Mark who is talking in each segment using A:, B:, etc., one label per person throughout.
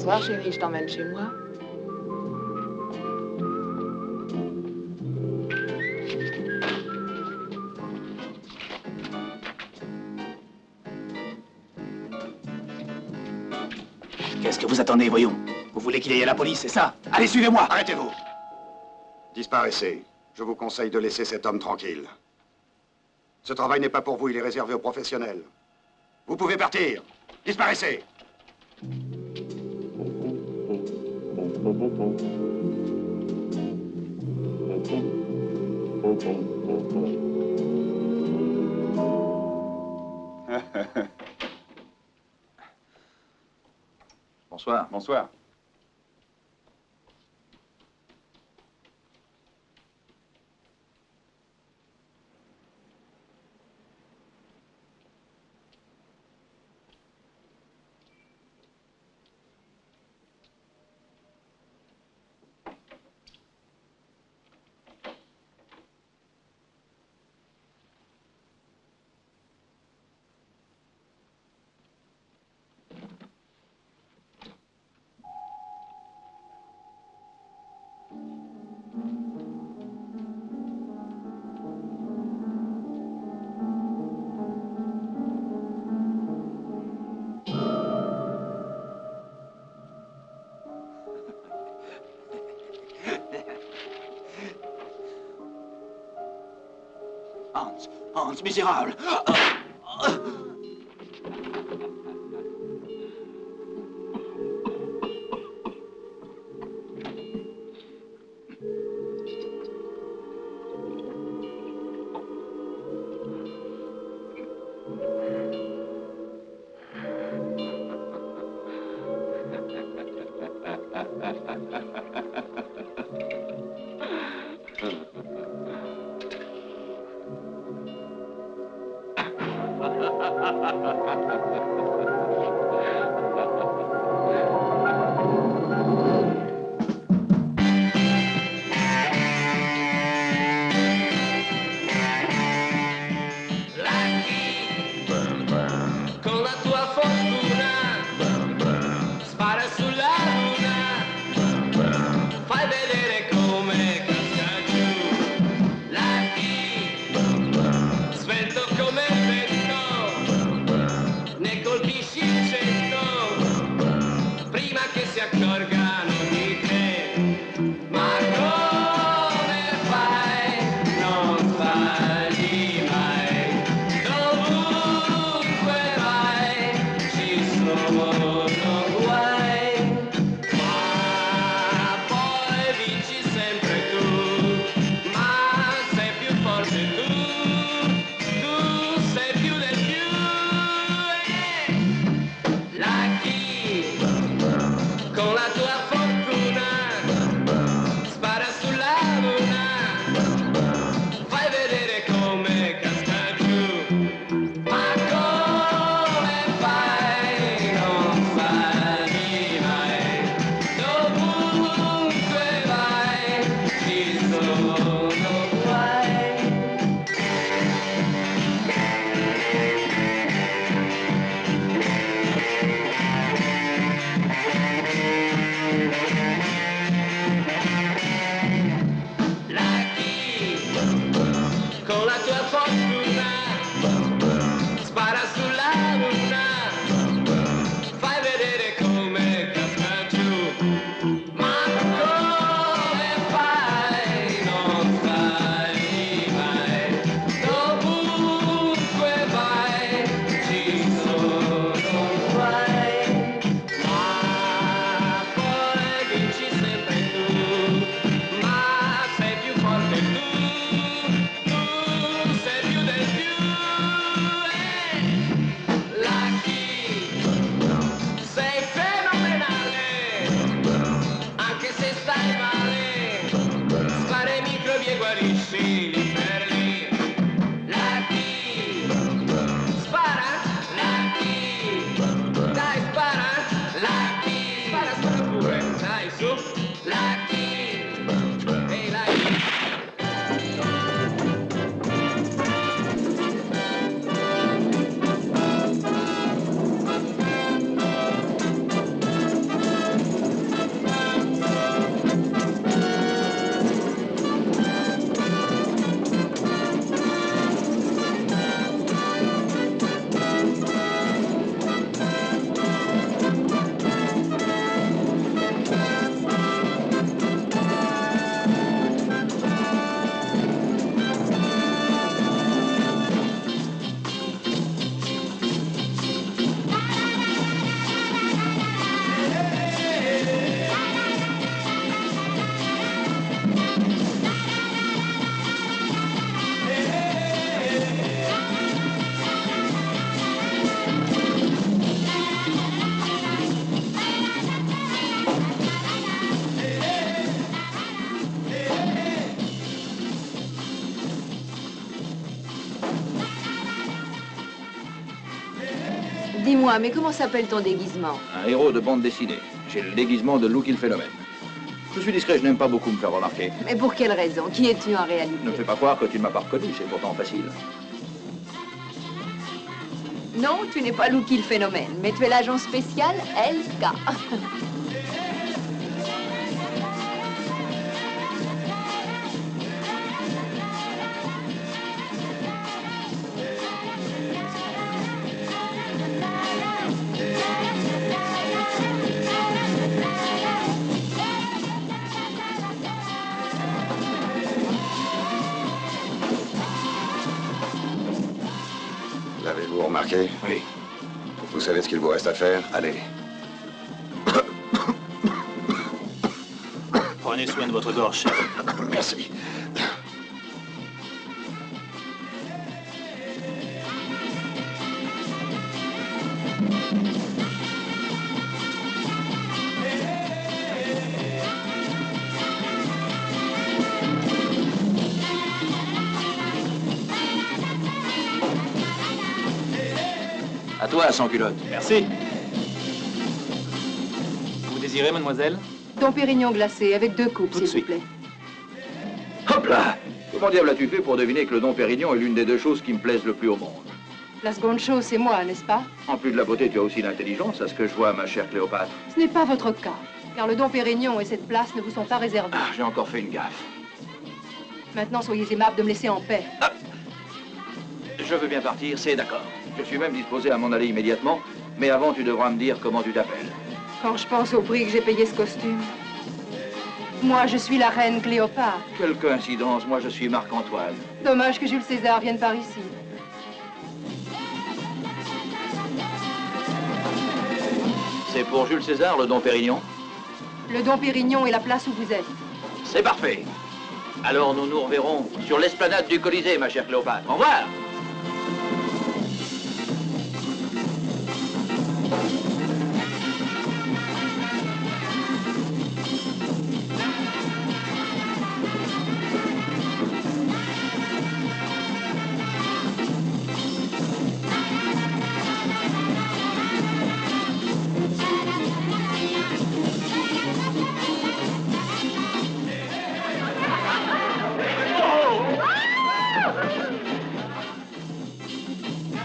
A: Bonsoir chérie, je t'emmène chez moi.
B: Qu'est-ce que vous attendez, voyons? Vous voulez qu'il aille à la police, c'est ça? Allez, suivez-moi!
C: Arrêtez-vous! Disparaissez. Je vous conseille de laisser cet homme tranquille. Ce travail n'est pas pour vous, il est réservé aux professionnels. Vous pouvez partir. Disparaissez!
D: Bonsoir. Bonsoir.
B: Hans, misérable!
D: Dis-moi, mais comment s'appelle ton déguisement?
E: Un héros de bande dessinée. J'ai le déguisement de Lucky le Phénomène. Je suis discret, je n'aime pas beaucoup me faire remarquer.
D: Mais pour quelle raison? Qui es-tu en réalité?
E: Ne me fais pas croire que tu ne m'as pas reconnu, c'est pourtant facile.
D: Non, tu n'es pas Lucky le Phénomène, mais tu es l'agent spécial LK.
C: L'avez-vous remarqué?
B: Oui.
C: Vous savez ce qu'il vous reste à faire?
B: Allez. Prenez soin de votre gorge, chef.
C: Merci.
E: À toi, sans culotte.
B: Merci. Vous désirez, mademoiselle?
D: Dom Pérignon glacé avec 2 coupes,
B: Tout de
D: s'il vous
B: suite.
D: plaît.
E: Hop là! Comment diable as-tu fait pour deviner que le Dom Pérignon est l'une des 2 choses qui me plaisent le plus au monde?
D: La seconde chose, c'est moi, n'est-ce pas?
E: En plus de la beauté, tu as aussi l'intelligence, à ce que je vois, ma chère Cléopâtre.
D: Ce n'est pas votre cas, car le Dom Pérignon et cette place ne vous sont pas réservés.
E: Ah, j'ai encore fait une gaffe.
D: Maintenant, soyez aimable de me laisser en paix.
E: Je veux bien partir, c'est d'accord. Je suis même disposé à m'en aller immédiatement, mais avant, tu devras me dire comment tu t'appelles.
D: Quand je pense au prix que j'ai payé ce costume. Moi, je suis la reine Cléopâtre.
E: Quelle coïncidence, moi je suis Marc-Antoine.
D: Dommage que Jules César vienne par ici.
E: C'est pour Jules César, le Dom Pérignon?
D: Le Dom Pérignon est la place où vous êtes.
E: C'est parfait. Alors nous nous reverrons sur l'esplanade du Colisée, ma chère Cléopâtre. Au revoir!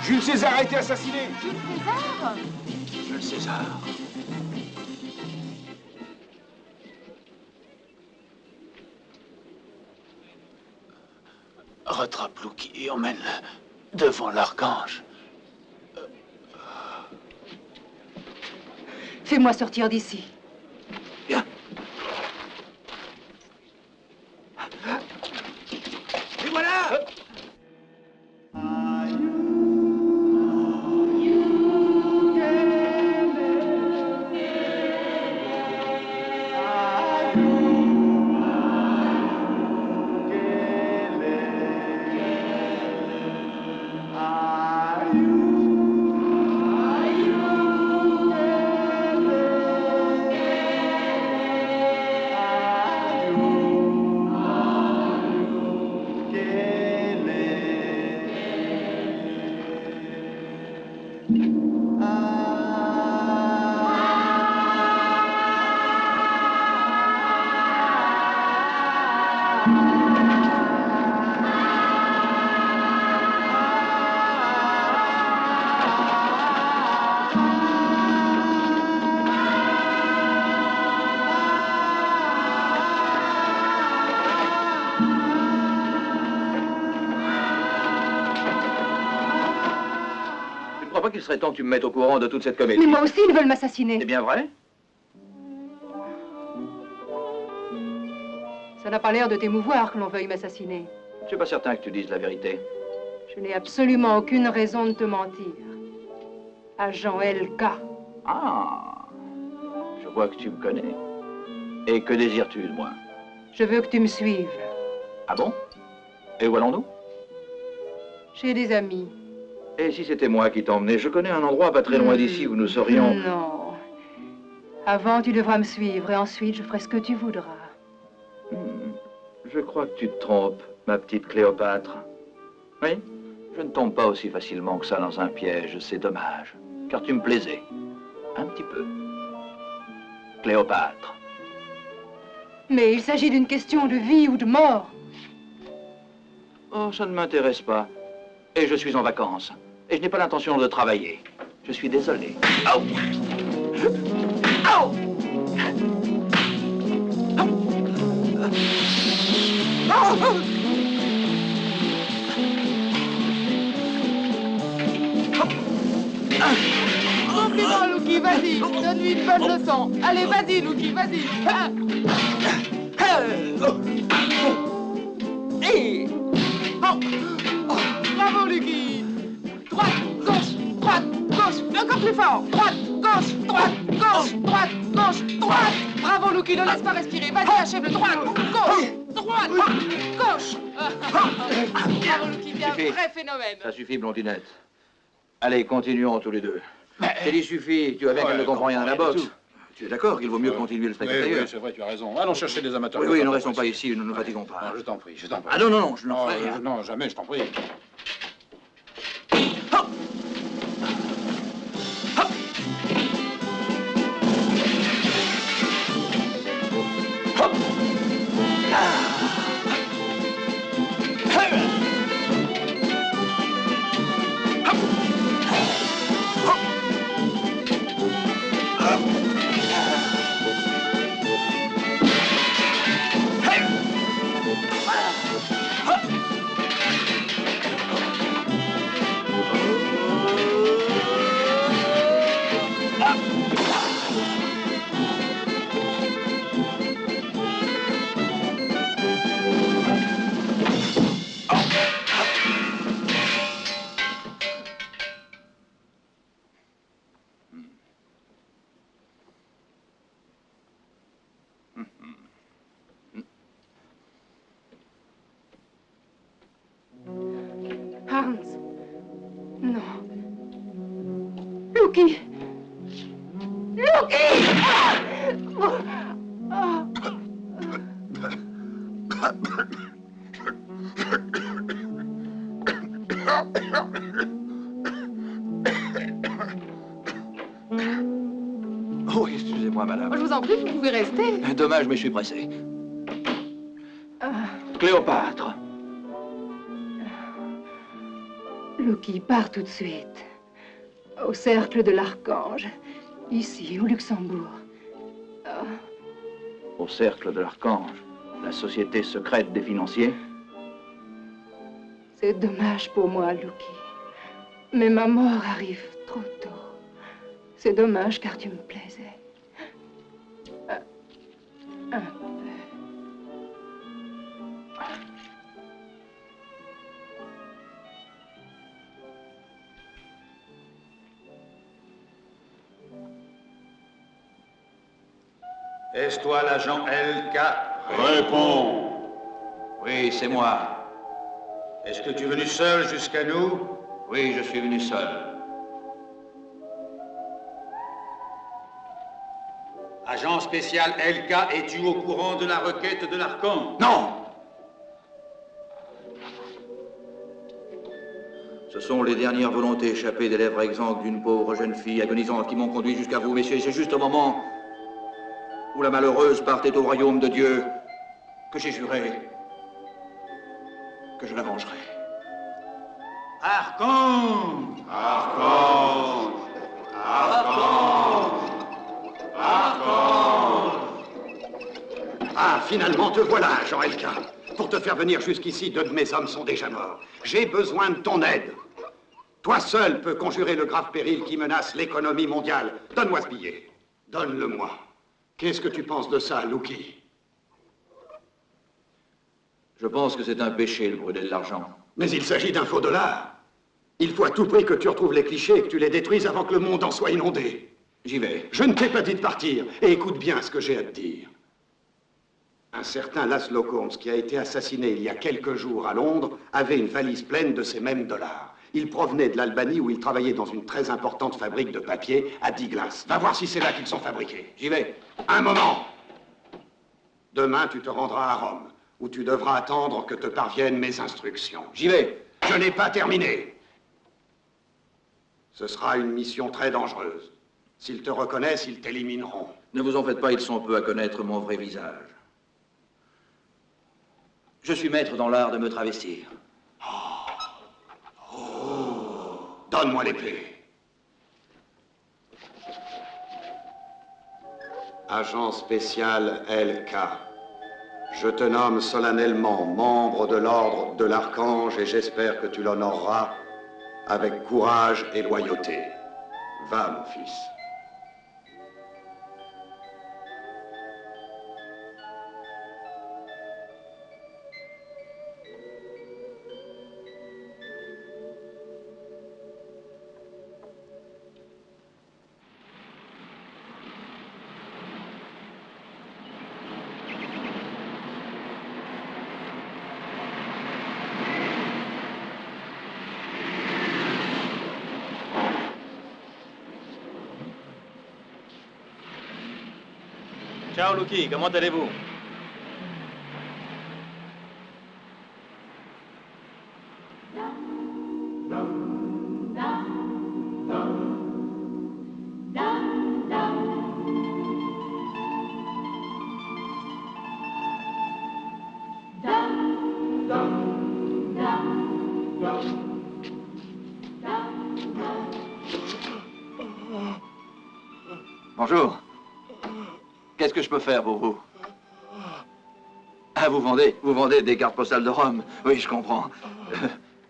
F: Jules César a été assassiné.
B: Jules César. Rattrape Lucky et emmène-le devant l'archange.
D: Fais-moi sortir d'ici.
B: Bien. Et voilà!
E: Je ne crois pas qu'il serait temps que tu me mettes au courant de toute cette comédie.
D: Mais moi aussi, ils veulent m'assassiner.
E: C'est bien vrai?
D: Ça n'a pas l'air de t'émouvoir que l'on veuille m'assassiner.
E: Je suis pas certain que tu dises la vérité.
D: Je n'ai absolument aucune raison de te mentir. Agent LK.
E: Ah! Je vois que tu me connais. Et que désires-tu de moi?
D: Je veux que tu me suives.
E: Ah bon? Et où allons-nous?
D: J'ai des amis.
E: Et si c'était moi qui t'emmenais? Je connais un endroit pas très loin d'ici où nous serions...
D: Non. Avant, tu devras me suivre et ensuite, je ferai ce que tu voudras.
E: Je crois que tu te trompes, ma petite Cléopâtre. Oui? Je ne tombe pas aussi facilement que ça dans un piège, c'est dommage. car tu me plaisais. Un petit peu. Cléopâtre.
D: Mais il s'agit d'une question de vie ou de mort.
E: Oh, ça ne m'intéresse pas. Et je suis en vacances. Et je n'ai pas l'intention de travailler. Je suis désolé. Au! Au!
A: Compliment, Lucky, vas-y, donne-lui une bonne leçon. Allez, vas-y, Lucky, vas-y. Bravo, Lucky. Droite, gauche, encore plus fort. Droite, gauche, droite, droite. Bravo, Lucky, ne laisse pas respirer. Vas-y, achève le droite, gauche. Bravo, Lucky, t'es un
E: Suffit.
A: vrai phénomène.
E: Ça suffit, blondinette. Allez, continuons tous les deux. J'ai dit suffit, tu vois bien qu'elle ne comprend rien à la boxe. Tu es d'accord qu'il vaut mieux continuer le spectacle
F: Oui,
E: ailleurs?
F: oui, c'est vrai, tu as raison. Allons chercher des amateurs.
E: Oui, ne restons pas ici, nous ne nous fatiguons pas.
F: Non, je t'en prie, je t'en prie.
E: Ah non, non, je n'en ferai rien.
F: Non, jamais, je t'en prie.
D: Hans. Non. Lucky. Lucky!
E: Oh, excusez-moi, madame.
A: Je vous en prie, vous pouvez rester.
E: Dommage, mais je suis pressé. Cléopâtre.
D: Lucky part tout de suite. Au cercle de l'Archange. Ici, au Luxembourg.
E: Au cercle de l'Archange, la société secrète des financiers.
D: C'est dommage pour moi, Lucky. Mais ma mort arrive trop tôt. C'est dommage car tu me plaisais. Un peu.
C: Est-ce toi l'agent LK?
F: Réponds.
E: Oui, c'est moi.
C: Est-ce que tu es venu seul jusqu'à nous?
E: Oui, je suis venu seul.
C: Agent spécial LK, es-tu au courant de la requête de l'Archange?
E: Non! Ce sont les dernières volontés échappées des lèvres exsangues d'une pauvre jeune fille agonisante qui m'ont conduit jusqu'à vous, messieurs. C'est juste au moment où la malheureuse partait au royaume de Dieu que j'ai juré que je la vengerai.
C: Archange!
F: Archange! Archange! Archange!
C: Ah, finalement, te voilà, agent LK. Pour te faire venir jusqu'ici, 2 de mes hommes sont déjà morts. J'ai besoin de ton aide. Toi seul peux conjurer le grave péril qui menace l'économie mondiale. Donne-moi ce billet. Donne-le-moi. Qu'est-ce que tu penses de ça, Lucky?
E: Je pense que c'est un péché de brûler de l'argent.
C: Mais il s'agit d'un faux dollar. Il faut à tout prix que tu retrouves les clichés et que tu les détruises avant que le monde en soit inondé.
E: J'y vais.
C: Je ne t'ai pas dit de partir, et écoute bien ce que j'ai à te dire. Un certain Laszlo Holmes, qui a été assassiné il y a quelques jours à Londres, avait une valise pleine de ces mêmes dollars. Il provenait de l'Albanie où il travaillait dans une très importante fabrique de papier à Diglas. Va voir si c'est là qu'ils sont fabriqués.
E: J'y vais.
C: Un moment. Demain, tu te rendras à Rome, où tu devras attendre que te parviennent mes instructions.
E: J'y vais.
C: Je n'ai pas terminé. Ce sera une mission très dangereuse. S'ils te reconnaissent, ils t'élimineront.
E: Ne vous en faites pas, ils sont peu à connaître mon vrai visage. Je suis maître dans l'art de me travestir.
C: Donne-moi l'épée. Agent spécial LK. Je te nomme solennellement membre de l'ordre de l'Archange et j'espère que tu l'honoreras avec courage et loyauté. Va, mon fils.
G: Ciao Lucky, comment allez-vous?
E: Bonjour. Qu'est-ce que je peux faire pour vous? Ah, vous vendez des cartes postales de Rome. Oui, je comprends.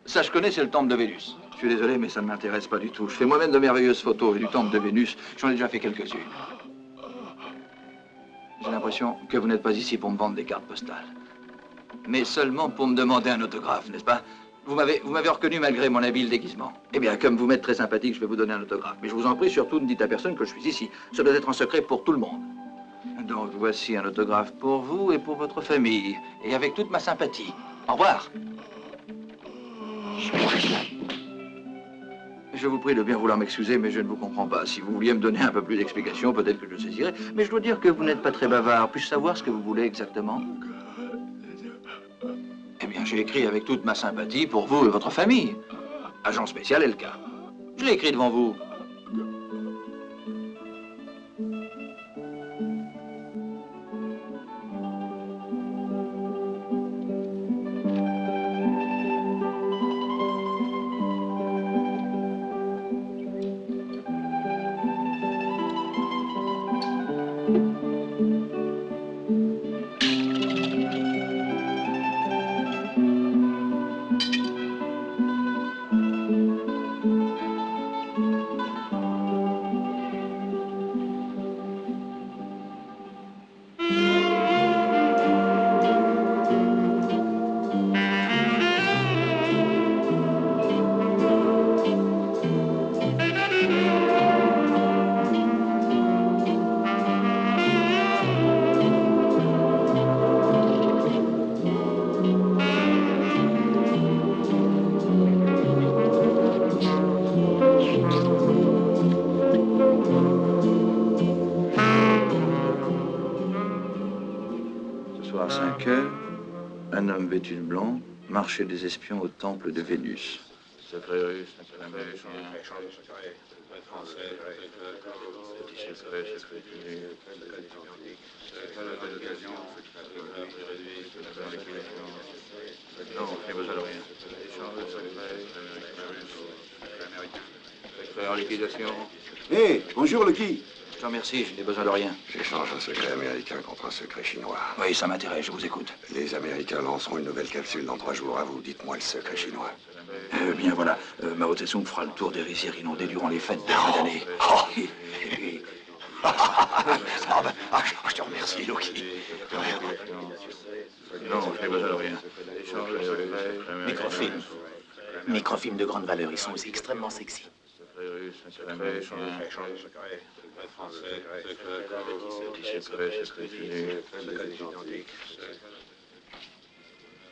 E: Ça, je connais, c'est le temple de Vénus. Je suis désolé, mais ça ne m'intéresse pas du tout. Je fais moi-même de merveilleuses photos et du temple de Vénus, j'en ai déjà fait quelques-unes. J'ai l'impression que vous n'êtes pas ici pour me vendre des cartes postales. Mais seulement pour me demander un autographe, n'est-ce pas? Vous m'avez reconnu malgré mon habile déguisement. Eh bien, comme vous m'êtes très sympathique, je vais vous donner un autographe. Mais je vous en prie, surtout, ne dites à personne que je suis ici. Ça doit être un secret pour tout le monde. Donc, voici un autographe pour vous et pour votre famille. Et avec toute ma sympathie. Au revoir. Je vous prie de bien vouloir m'excuser, mais je ne vous comprends pas. Si vous vouliez me donner un peu plus d'explications, peut-être que je saisirais. Mais je dois dire que vous n'êtes pas très bavard. Puis-je savoir ce que vous voulez exactement? Eh bien, j'ai écrit avec toute ma sympathie pour vous et votre famille. Agent spécial LK. Je l'ai écrit devant vous. À 5 heures, un homme vêtu de blanc marchait des espions au temple de Vénus. Secret russe, secret américain, secret français, petit secret, secret tenu, secret d'occasion, secret réduit, secret liquidation. Non, je n'ai besoin de rien. Échange de secret, secret américain, secret en liquidation.
C: Hé, bonjour Lucky.
E: Je te remercie, je n'ai besoin de rien.
C: J'échange un secret américain contre un secret chinois.
E: Oui, ça m'intéresse, je vous écoute.
C: Les Américains lanceront une nouvelle capsule dans 3 jours. À vous, dites-moi le secret chinois.
E: Bien voilà, Mao Tse-tung fera le tour des rizières inondées durant les fêtes de fin d'année.
C: Je te remercie, Lucky.
E: Non, je n'ai besoin de rien.
B: Microfilm. Microfilm de grande valeur, ils sont aussi extrêmement sexy.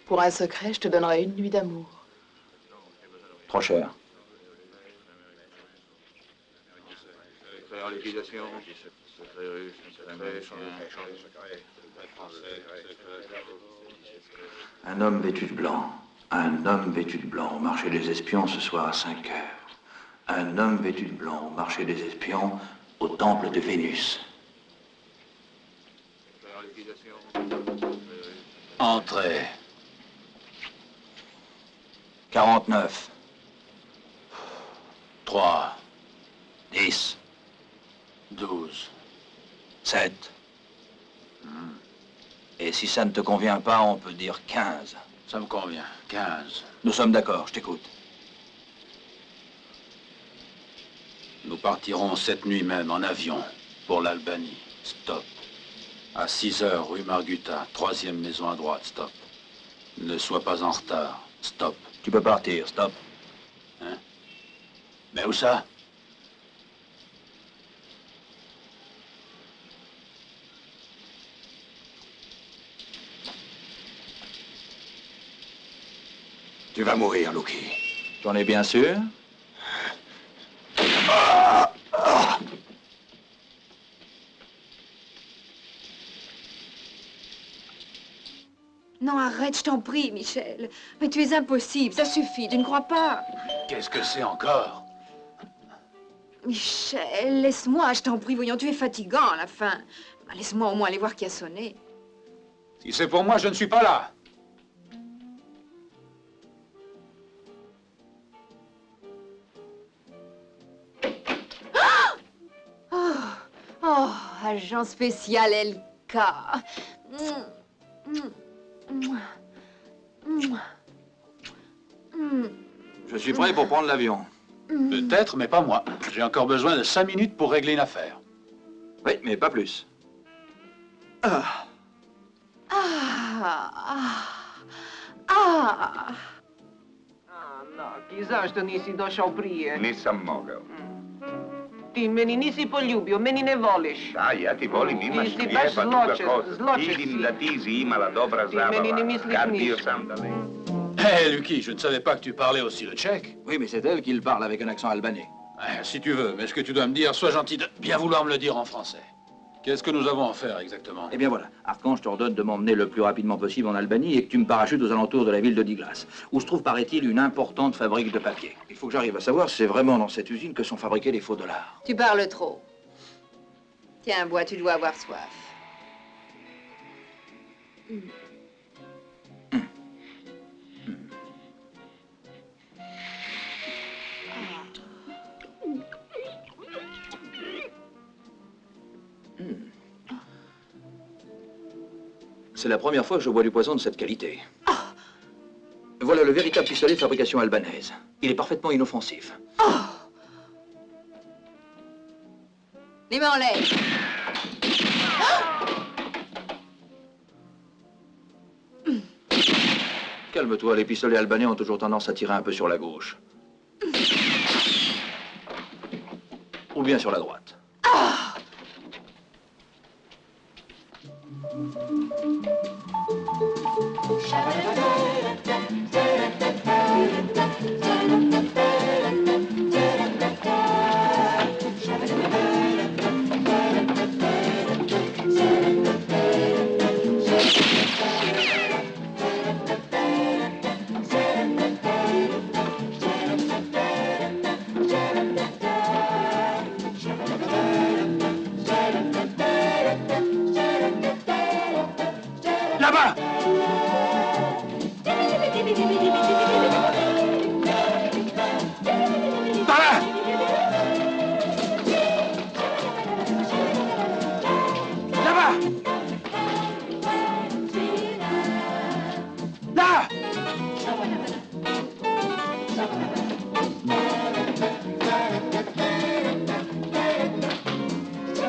A: Pour un secret, je te donnerai une nuit d'amour.
E: Trop cher. Un homme vêtu de blanc. Un homme vêtu de blanc au marché des espions ce soir à 5 heures. Un homme vêtu de blanc au marché des espions, au temple de Vénus.
F: Entrez.
E: 49.
F: 3,
E: 10.
F: 12.
E: 7. Et si ça ne te convient pas, on peut dire 15.
F: Ça me convient. 15.
E: Nous sommes d'accord, je t'écoute.
F: Nous partirons cette nuit même en avion pour l'Albanie. Stop. À 6 heures, rue Margutta, 3e maison à droite. Stop. Ne sois pas en retard. Stop.
E: Tu peux partir, stop.
F: Hein? Mais où ça?
C: Tu vas mourir, Lucky.
E: J'en ai bien sûr.
H: Non, arrête, je t'en prie, Michel. Mais tu es impossible, ça suffit, tu ne crois pas?
F: Qu'est-ce que c'est encore?
H: Michel, laisse-moi, je t'en prie, voyons, tu es fatigant à la fin. Laisse-moi au moins aller voir qui a sonné.
F: Si c'est pour moi, je ne suis pas là.
H: Oh, agent spécial LK.
E: Je suis prêt pour prendre l'avion.
F: Peut-être, mais pas moi. J'ai encore besoin de 5 minutes pour régler une affaire.
E: Oui, mais pas plus.
A: Ti zašto nisi došao prije?
I: Nisam mogao.
A: Ti meni nisi poljubio, meni ne voliš.
I: Da, ja ti volim, imaš
A: Ti si baš
I: lijepa duga
A: zločest,
I: kosa.
A: zločest
I: Vidim
A: si.
I: da ti si imala dobra
A: Ti meni ne
I: zabava.
A: misliš
I: Kar bio
A: ništa.
I: sam daleko.
F: Hé, Lucky, je ne savais pas que tu parlais aussi le tchèque.
E: Oui, mais c'est elle qui le parle avec un accent albanais.
F: Si tu veux, mais ce que tu dois me dire, sois gentil de bien vouloir me le dire en français. Qu'est-ce que nous avons à faire exactement?
E: Eh bien voilà, Archange t'ordonne de m'emmener le plus rapidement possible en Albanie et que tu me parachutes aux alentours de la ville de Diglas, où se trouve, paraît-il, une importante fabrique de papier. Il faut que j'arrive à savoir si c'est vraiment dans cette usine que sont fabriqués les faux dollars.
H: Tu parles trop. Tiens, bois, tu dois avoir soif.
E: C'est la première fois que je bois du poison de cette qualité. Voilà le véritable pistolet de fabrication albanaise. Il est parfaitement inoffensif.
H: Les mains en l'air.
E: Calme-toi, les pistolets albanais ont toujours tendance à tirer un peu sur la gauche. Ou bien sur la droite.
F: Là-bas! Par là! Là-bas! Là!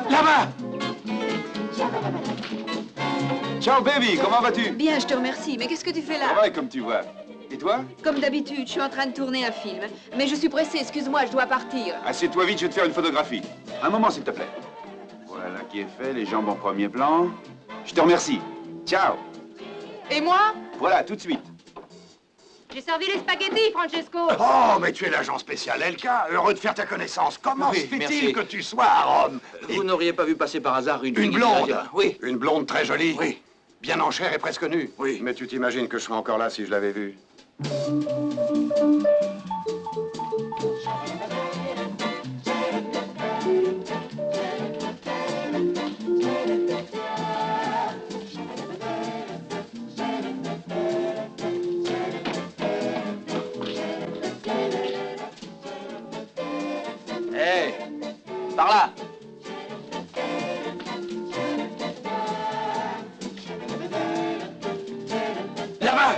F: Là-bas!
J: Ciao baby, comment vas-tu?
H: Bien, je te remercie. Mais qu'est-ce que tu fais là?
J: Travail comme tu vois. Et toi?
H: Comme d'habitude, je suis en train de tourner un film. Mais je suis pressée, excuse-moi, je dois partir.
J: Assieds-toi vite, je vais te faire une photographie. Un moment, s'il te plaît. Voilà qui est fait, les jambes en premier plan. Je te remercie. Ciao.
A: Et moi?
J: Voilà, tout de suite.
H: J'ai servi les spaghettis, Francesco.
C: Oh, mais tu es l'agent spécial LK. Heureux de faire ta connaissance. Comment
E: Oui,
C: se fait-il
E: merci.
C: que tu sois à Rome?
E: Vous n'auriez pas vu passer par hasard une
C: Une blonde?
E: Oui.
C: Une blonde très jolie?
E: Oui.
C: Bien en chair et presque nue?
E: Oui.
C: Mais tu t'imagines que je serais encore là si je l'avais vue?
E: Là-bas!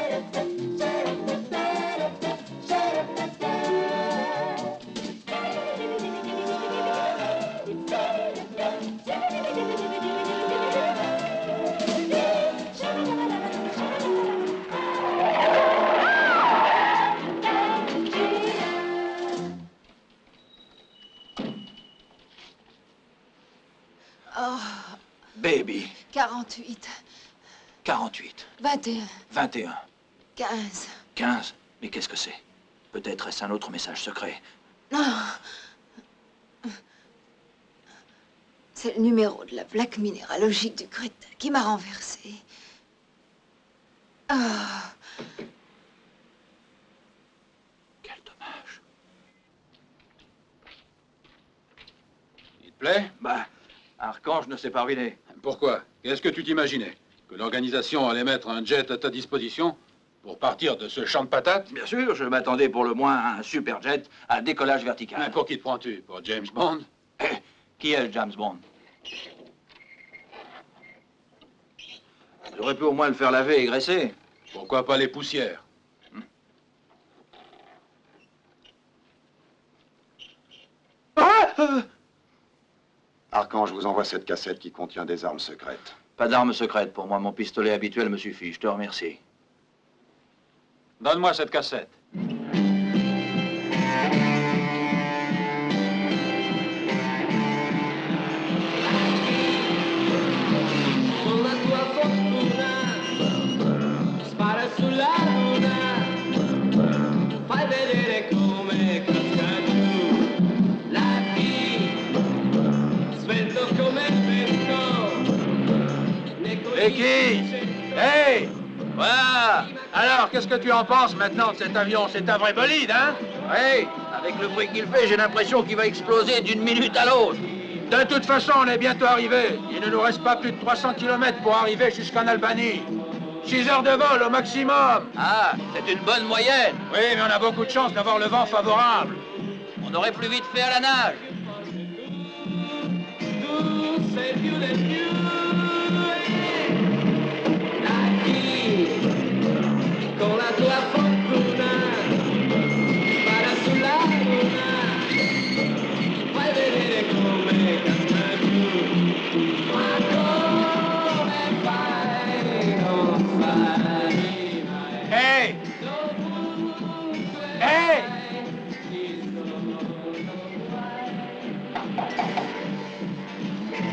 E: Baby.
H: 48,
E: 48,
H: 21,
E: 21,
H: 15.
E: 15. Mais qu'est-ce que c'est? Peut-être est-ce un autre message secret.
H: Non. C'est le numéro de la plaque minéralogique du crétin qui m'a renversé. Ah.
E: Quel dommage.
F: Il te plaît?
E: Bah, Archange ne s'est pas ruiné.
F: Pourquoi? Qu'est-ce que tu t'imaginais? Que l'organisation allait mettre un jet à ta disposition pour partir de ce champ de patates?
E: Bien sûr, je m'attendais pour le moins à un super jet à décollage vertical.
F: Mais pour qui te prends-tu? Pour James Bond?
E: Qui est le James Bond? J'aurais pu au moins le faire laver et graisser.
F: Pourquoi pas les poussières?
C: Archange vous envoie cette cassette qui contient des armes secrètes.
E: Pas d'armes secrètes pour moi, mon pistolet habituel me suffit, je te remercie.
F: Donne-moi cette cassette.
E: Et qui? Hey! Voilà!
F: Alors, qu'est-ce que tu en penses maintenant de cet avion? C'est un vrai bolide, hein?
E: Hey! Avec le bruit qu'il fait, j'ai l'impression qu'il va exploser d'une minute à l'autre.
F: De toute façon, on est bientôt arrivé. Il ne nous reste pas plus de 300 km pour arriver jusqu'en Albanie. 6 heures de vol au maximum.
E: Ah, c'est une bonne moyenne.
F: Oui, mais on a beaucoup de chance d'avoir le vent favorable.
E: On aurait plus vite fait à la nage.
F: Hey! Hey!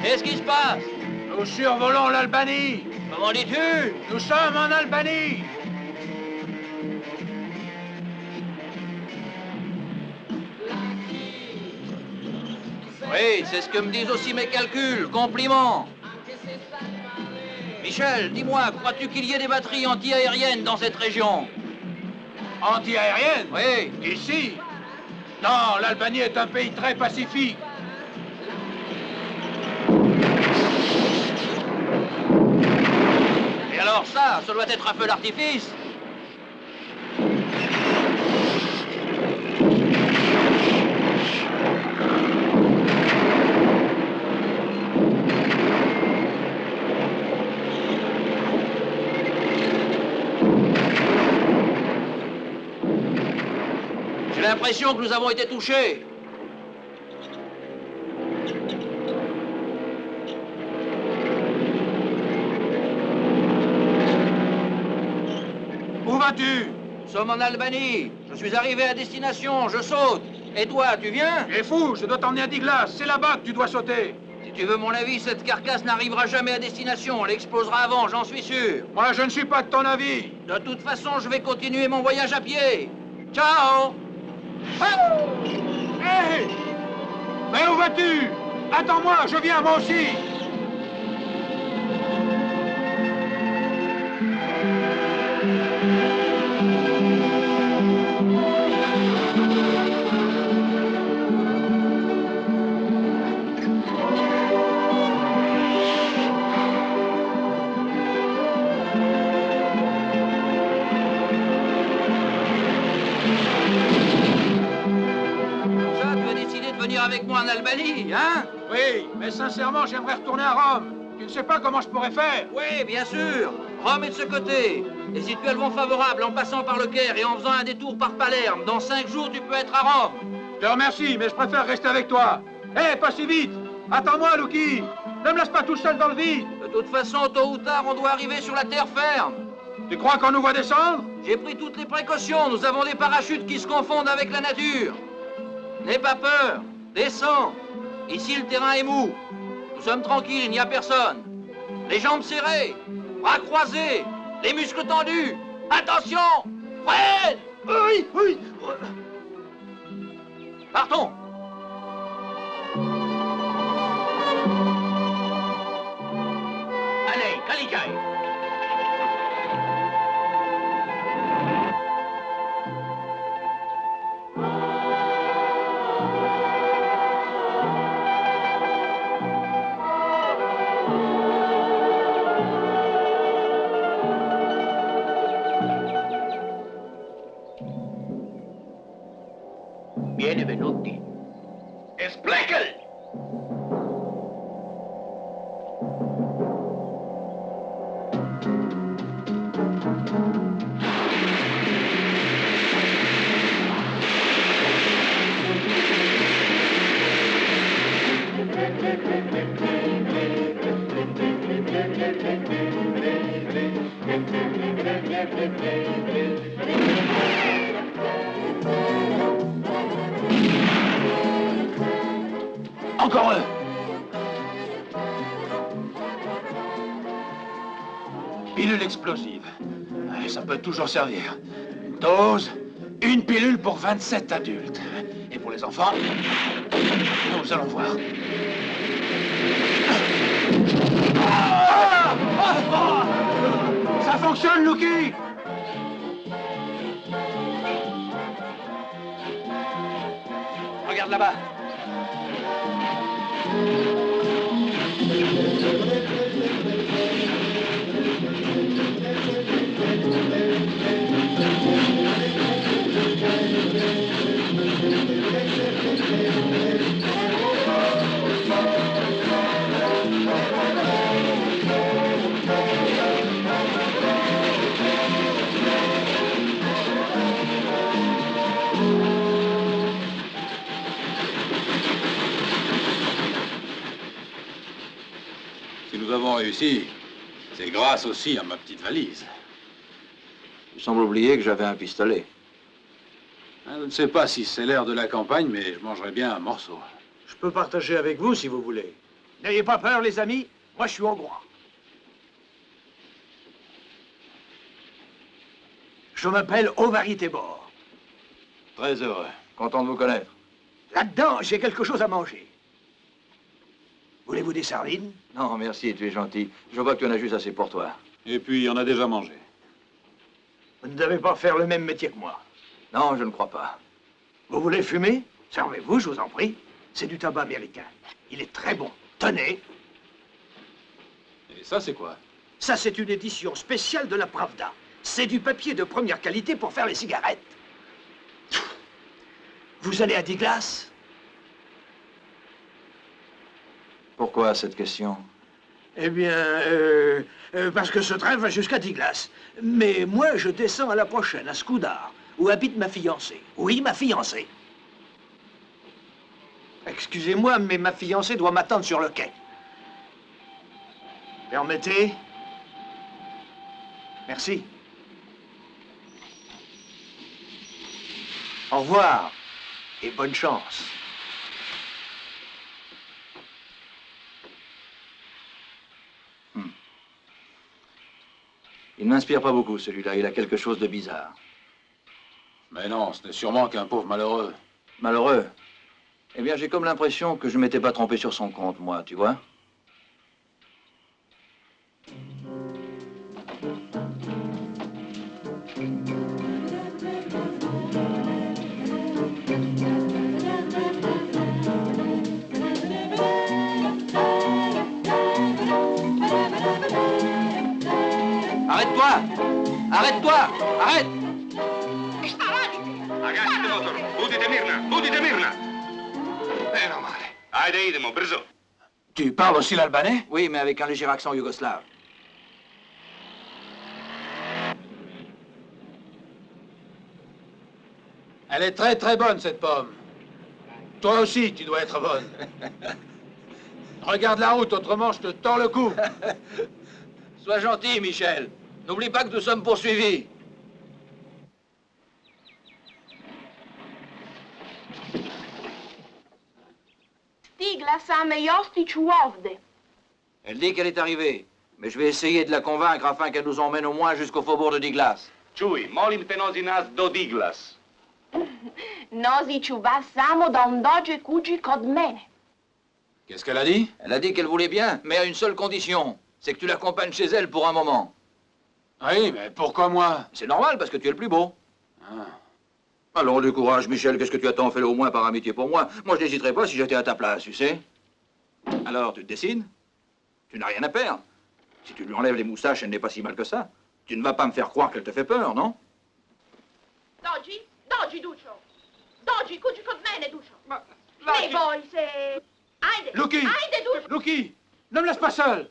E: Qu'est-ce qui se passe?
F: Nous survolons l'Albanie.
E: Comment dis-tu?
F: Nous sommes en Albanie.
E: Oui, c'est ce que me disent aussi mes calculs. Compliments. Michel, dis-moi, crois-tu qu'il y ait des batteries anti-aériennes dans cette région?
F: Anti-aérienne?
E: Oui.
F: Ici? Non, l'Albanie est un pays très pacifique.
E: Et alors ça doit être un feu d'artifice. J'ai l'impression que nous avons été touchés.
F: Où vas-tu?
E: Nous sommes en Albanie. Je suis arrivé à destination, je saute. Et toi, tu viens?
F: Tu es fou, je dois t'emmener à Diglas. C'est là-bas que tu dois sauter.
E: Si tu veux mon avis, cette carcasse n'arrivera jamais à destination. Elle explosera avant, j'en suis sûr.
F: Moi, je ne suis pas de ton avis.
E: De toute façon, je vais continuer mon voyage à pied. Ciao!
F: Hey! Mais où vas-tu? Attends-moi, je viens moi aussi.
E: Avec moi en Albanie, hein?
F: Oui, mais sincèrement, j'aimerais retourner à Rome. Tu ne sais pas comment je pourrais faire?
E: Oui, bien sûr. Rome est de ce côté. Et si tu as le vent favorable en passant par le Caire et en faisant un détour par Palerme, dans 5 jours, tu peux être à Rome.
J: Je te remercie, mais je préfère rester avec toi. Hé, pas si vite. Attends-moi, Lucky. Ne me laisse pas tout seul dans le vide.
E: De toute façon, tôt ou tard, on doit arriver sur la terre ferme.
J: Tu crois qu'on nous voit descendre?
E: J'ai pris toutes les précautions. Nous avons des parachutes qui se confondent avec la nature. N'aie pas peur. Descends. Ici, le terrain est mou. Nous sommes tranquilles, il n'y a personne. Les jambes serrées, bras croisés, les muscles tendus. Attention! Freine!
J: Oui, oui.
E: Partons! Allez, Calicai!
I: Benvenuti. Sprekel!
B: Encore eux. Pilule explosive. Ça peut toujours servir. Dose, une pilule pour 27 adultes. Et pour les enfants, nous allons voir.
J: Ça fonctionne, Lucky.
B: Regarde là-bas.
F: Si nous avons réussi, c'est grâce aussi à ma petite valise.
E: Il semble oublier que j'avais un pistolet.
F: Je ne sais pas si c'est l'air de la campagne, mais je mangerais bien un morceau.
J: Je peux partager avec vous si vous voulez. N'ayez pas peur, les amis. Moi, je suis hongrois. Je m'appelle Ovary Tébor.
F: Très heureux.
E: Content de vous connaître.
J: Là-dedans, j'ai quelque chose à manger. Voulez-vous des sardines?
E: Non, merci, tu es gentil. Je vois que tu en as juste assez pour toi.
F: Et puis, on a déjà mangé.
J: Vous ne devez pas faire le même métier que moi.
E: Non, je ne crois pas.
J: Vous voulez fumer? Servez-vous, je vous en prie. C'est du tabac américain. Il est très bon. Tenez.
F: Et ça, c'est quoi?
J: Ça, c'est une édition spéciale de la Pravda. C'est du papier de première qualité pour faire les cigarettes. Vous allez à Douglas?
E: Pourquoi cette question?
J: Eh bien, parce que ce train va jusqu'à Douglas. Mais moi, je descends à la prochaine, à Scoudar, où habite ma fiancée. Oui, ma fiancée. Excusez-moi, mais ma fiancée doit m'attendre sur le quai. Permettez? Merci. Au revoir et bonne chance.
E: Il n'inspire pas beaucoup, celui-là. Il a quelque chose de bizarre.
F: Mais non, ce n'est sûrement qu'un pauvre malheureux.
E: Malheureux? Eh bien, j'ai comme l'impression que je m'étais pas trompé sur son compte, moi, tu vois? Arrête-toi! Arrête-toi! Arrête!
I: Ragazzi di motor, budite Mirna, budite Mirna! Meno male. Ajde, idemo, brzo.
B: Tu parles aussi l'albanais?
E: Oui, mais avec un léger accent yougoslave.
B: Elle est très très bonne, cette pomme. Toi aussi, tu dois être bonne. Regarde la route, autrement je te tords le cou.
E: Sois gentil, Michel. N'oublie pas que nous sommes poursuivis.
K: Stiglas a megliosti ciuovde.
E: Elle dit qu'elle est arrivée. Mais je vais essayer de la convaincre afin qu'elle nous emmène au moins jusqu'au faubourg de Diglas.
I: Čuj, molim te nosi nas do Diglas.
K: Nosi ci passamo da un doge cugi kod mene.
B: Qu'est-ce qu'elle a dit?
E: Elle a dit qu'elle voulait bien, mais à une seule condition. C'est que tu l'accompagnes chez elle pour un moment.
B: Oui, mais pourquoi moi?
E: C'est normal, parce que tu es le plus beau.
B: Ah.
E: Allons, du courage, Michel. Qu'est-ce que tu attends? Fais-le au moins par amitié pour moi. Moi, je n'hésiterais pas si j'étais à ta place, tu sais. Alors, tu te décides? Tu n'as rien à perdre. Si tu lui enlèves les moustaches, elle n'est pas si mal que ça. Tu ne vas pas me faire croire qu'elle te fait peur, non?
K: Dogi? Dogi, Duccio. Dogi, cugi kod mene, Duccio.
A: Ma,
K: E voi, se... Haide!
B: Lucky!
K: Haide, Duccio!
B: Lucky! Ne me laisse pas seul!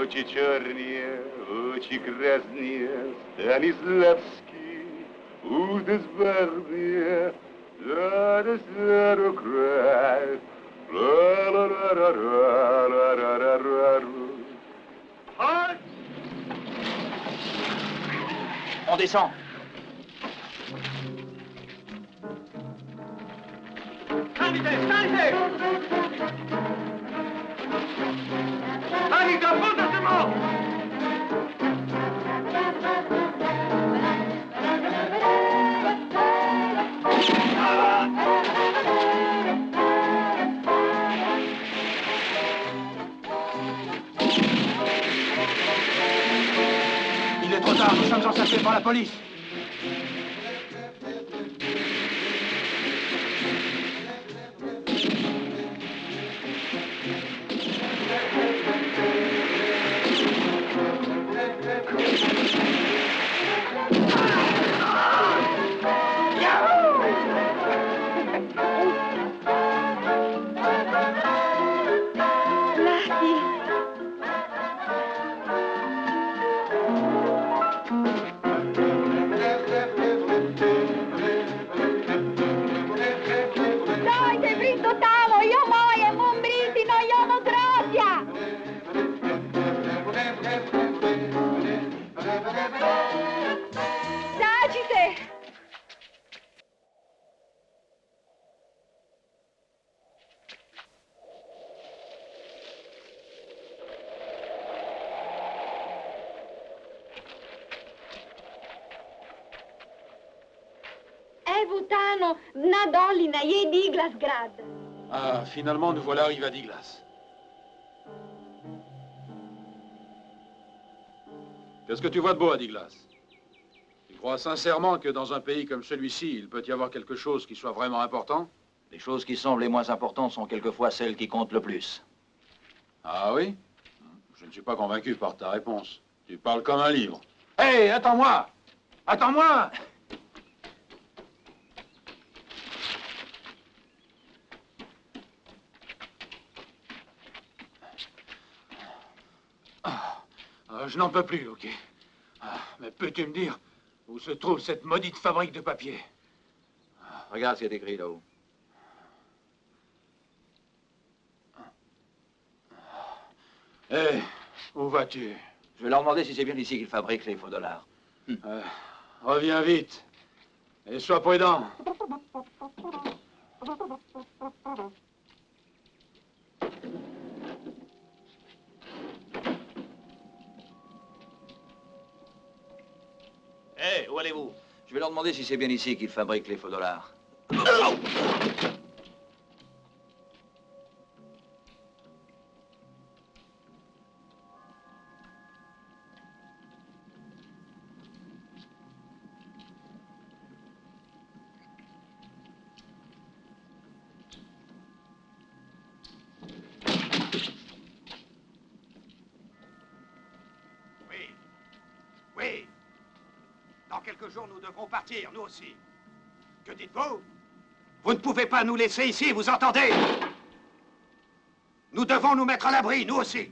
I: Очи черные, очи красные, Станиславский, удосборные, за старый край.
E: On descend.
B: Il est trop tard, nous sommes encerclés par la police.
K: Dajte, pristo tamo, io moje, mon britino, io no trotja! Sađite! Evo tano, na dolina je Diglas grad.
B: Ah, finalement, nous voilà arrivés à Diglas. Qu'est-ce que tu vois de beau à Diglas? Tu crois sincèrement que dans un pays comme celui-ci, il peut y avoir quelque chose qui soit vraiment important?
E: Les choses qui semblent les moins importantes sont quelquefois celles qui comptent le plus.
B: Ah oui? Je ne suis pas convaincu par ta réponse. Tu parles comme un livre. Hé, attends-moi! Attends-moi! Je n'en peux plus, ok. Mais peux-tu me dire où se trouve cette maudite fabrique de papier?
E: Regarde ce qui est écrit là-haut.
B: Hé, où vas-tu?
E: Je vais leur demander si c'est bien ici qu'ils fabriquent les faux dollars.
B: Reviens vite. Et sois prudent.
E: Hé, où allez-vous? Je vais leur demander si c'est bien ici qu'ils fabriquent les faux dollars.
C: Oui. Oui. Dans quelques jours, nous devrons partir, nous aussi. Que dites-vous? Vous ne pouvez pas nous laisser ici, vous entendez? Nous devons nous mettre à l'abri, nous aussi.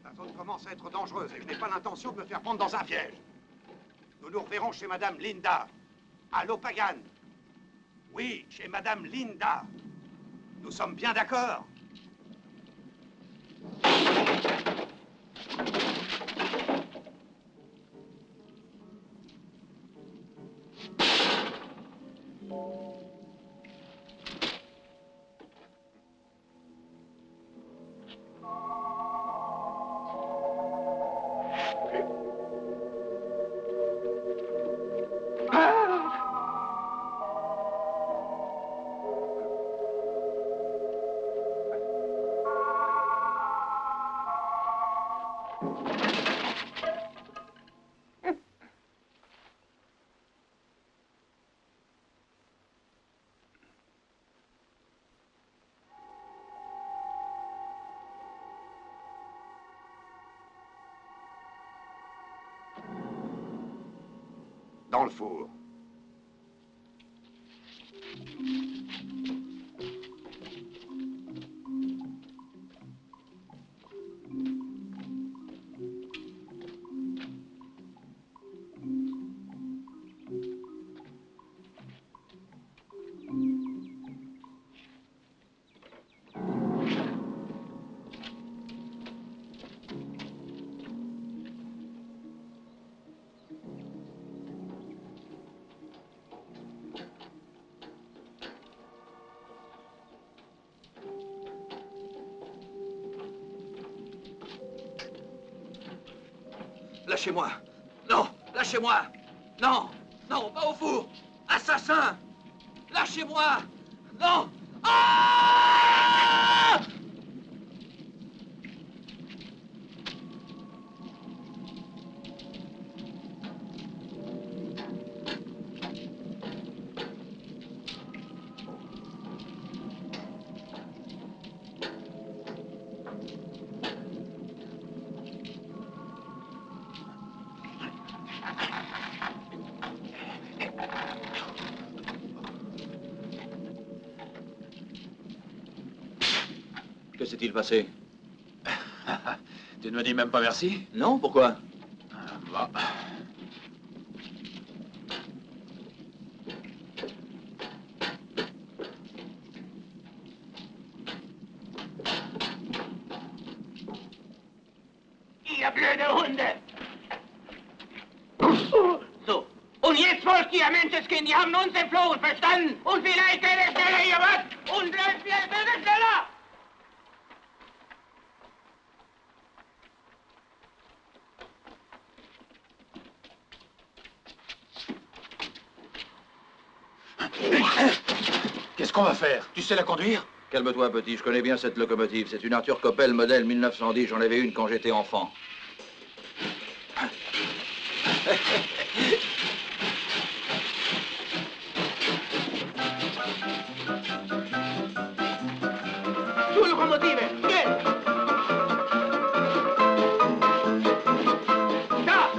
C: La zone commence à être dangereuse et je n'ai pas l'intention de me faire prendre dans un piège. Nous nous reverrons chez Madame Linda, à Lopagan. Oui, chez Madame Linda. Nous sommes bien d'accord? Dans le four.
E: Lâchez-moi. Non, lâchez-moi. Non, non, pas au four. Assassin. Lâchez-moi. Non. Ah! Que s'est-il passé?
F: Tu ne me dis même pas merci?
E: Non, pourquoi?
F: Bah.
L: Ihr blöde Hunde! So, und jetzt folgt ihr, Menschenskind, die haben uns entflohen, verstanden? Und vielleicht werdet schneller, ihr was? Und bleibt ihr schneller!
B: Qu'est-ce qu'on va faire? Tu sais la conduire?
E: Calme-toi, petit, je connais bien cette locomotive. C'est une Arthur Coppel modèle 1910. J'en avais une quand j'étais enfant.
L: Sul locomotive, bien! Da!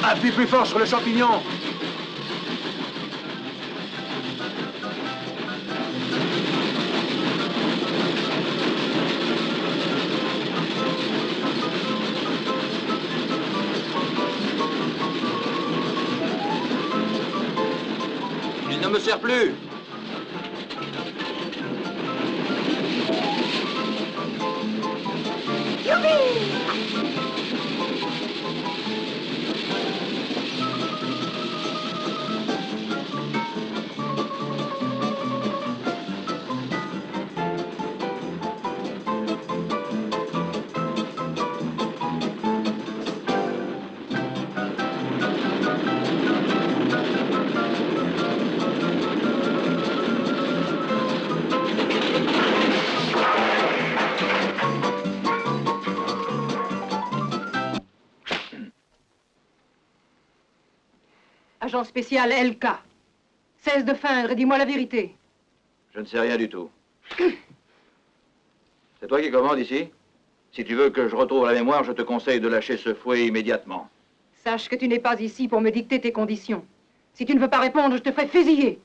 B: Appuie plus fort sur le champignon.
E: Il ne me sert plus.
D: l'agent spécial LK. Cesse de feindre et dis-moi la vérité.
E: Je ne sais rien du tout. C'est toi qui commandes ici? Si tu veux que je retrouve la mémoire, je te conseille de lâcher ce fouet immédiatement.
D: Sache que tu n'es pas ici pour me dicter tes conditions. Si tu ne veux pas répondre, je te ferai fusiller.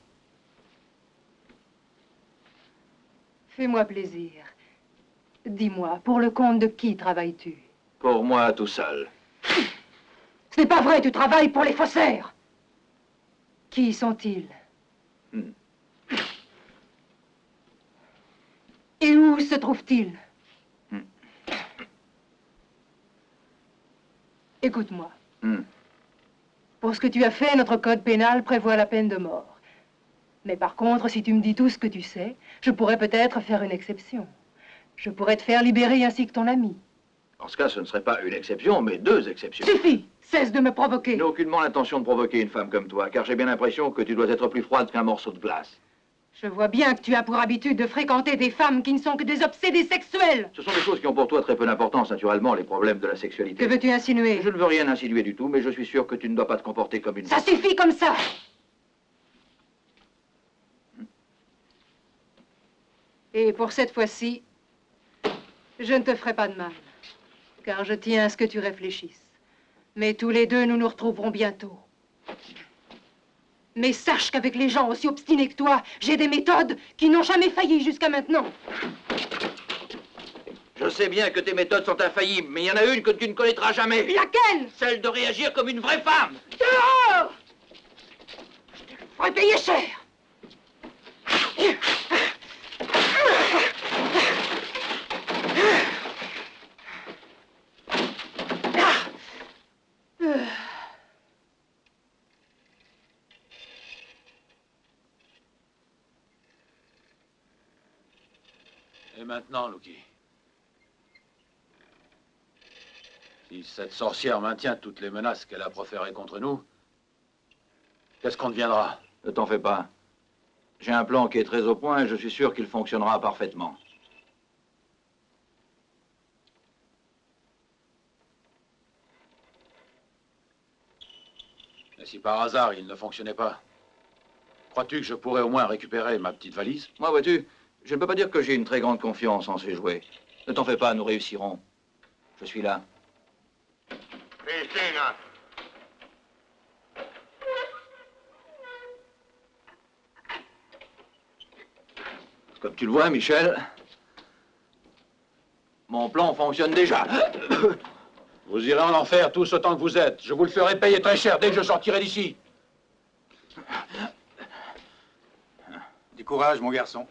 D: Fais-moi plaisir. Dis-moi, pour le compte de qui travailles-tu?
E: Pour moi, tout seul.
D: Ce n'est pas vrai, tu travailles pour les faussaires. Qui sont-ils? Et où se trouvent-ils? Écoute-moi. Pour ce que tu as fait, notre code pénal prévoit la peine de mort. Mais par contre, si tu me dis tout ce que tu sais, je pourrais peut-être faire une exception. Je pourrais te faire libérer ainsi que ton ami.
E: En ce cas, ce ne serait pas une exception, mais deux exceptions.
D: Suffit! Cesse de me provoquer.
E: Je n'ai aucunement l'intention de provoquer une femme comme toi, car j'ai bien l'impression que tu dois être plus froide qu'un morceau de glace.
D: Je vois bien que tu as pour habitude de fréquenter des femmes qui ne sont que des obsédés sexuels.
E: Ce sont des choses qui ont pour toi très peu d'importance, naturellement, les problèmes de la sexualité.
D: Que veux-tu insinuer?
E: Je ne veux rien insinuer du tout, mais je suis sûr que tu ne dois pas te comporter comme une...
D: Ça suffit comme ça! Et pour cette fois-ci, je ne te ferai pas de mal, car je tiens à ce que tu réfléchisses. Mais tous les deux, nous nous retrouverons bientôt. Mais sache qu'avec les gens aussi obstinés que toi, j'ai des méthodes qui n'ont jamais failli jusqu'à maintenant.
E: Je sais bien que tes méthodes sont infaillibles, mais il y en a une que tu ne connaîtras jamais.
D: Laquelle?
E: Celle de réagir comme une vraie femme.
D: Dehors! Je te le ferai payer cher.
F: Et maintenant, Lucky? Si cette sorcière maintient toutes les menaces qu'elle a proférées contre nous, qu'est-ce qu'on deviendra?
E: Ne t'en fais pas. J'ai un plan qui est très au point et je suis sûr qu'il fonctionnera parfaitement.
F: Et si par hasard il ne fonctionnait pas, crois-tu que je pourrais au moins récupérer ma petite valise?
E: Moi, vois-tu, je ne peux pas dire que j'ai une très grande confiance en ces jouets. Ne t'en fais pas, nous réussirons. Je suis là.
I: Cristina!
E: Comme tu le vois, Michel, mon plan fonctionne déjà.
F: Vous irez en enfer tous autant que vous êtes. Je vous le ferai payer très cher dès que je sortirai d'ici.
B: Du courage, mon garçon.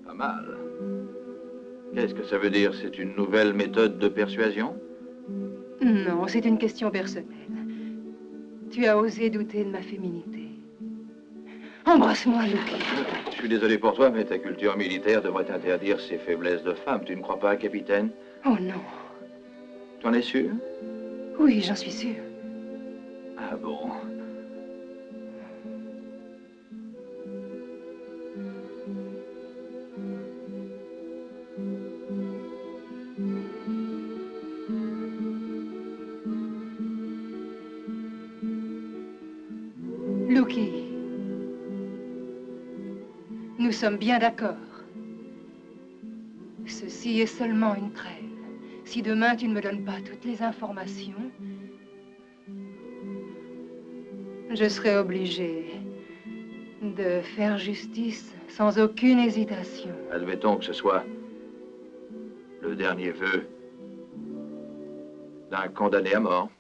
E: Pas mal. Qu'est-ce que ça veut dire? C'est une nouvelle méthode de persuasion?
D: Non, c'est une question personnelle. Tu as osé douter de ma féminité. Embrasse-moi, Lucky.
E: Je suis désolé pour toi, mais ta culture militaire devrait t'interdire ces faiblesses de femme. Tu ne crois pas, capitaine?
D: Oh non.
E: Tu en es sûr?
D: Oui, j'en suis sûre.
E: Ah bon?
D: Lucky, nous sommes bien d'accord. Ceci est seulement une trêve. Si demain tu ne me donnes pas toutes les informations, je serai obligée de faire justice sans aucune hésitation.
E: Admettons que ce soit le dernier vœu d'un condamné à mort.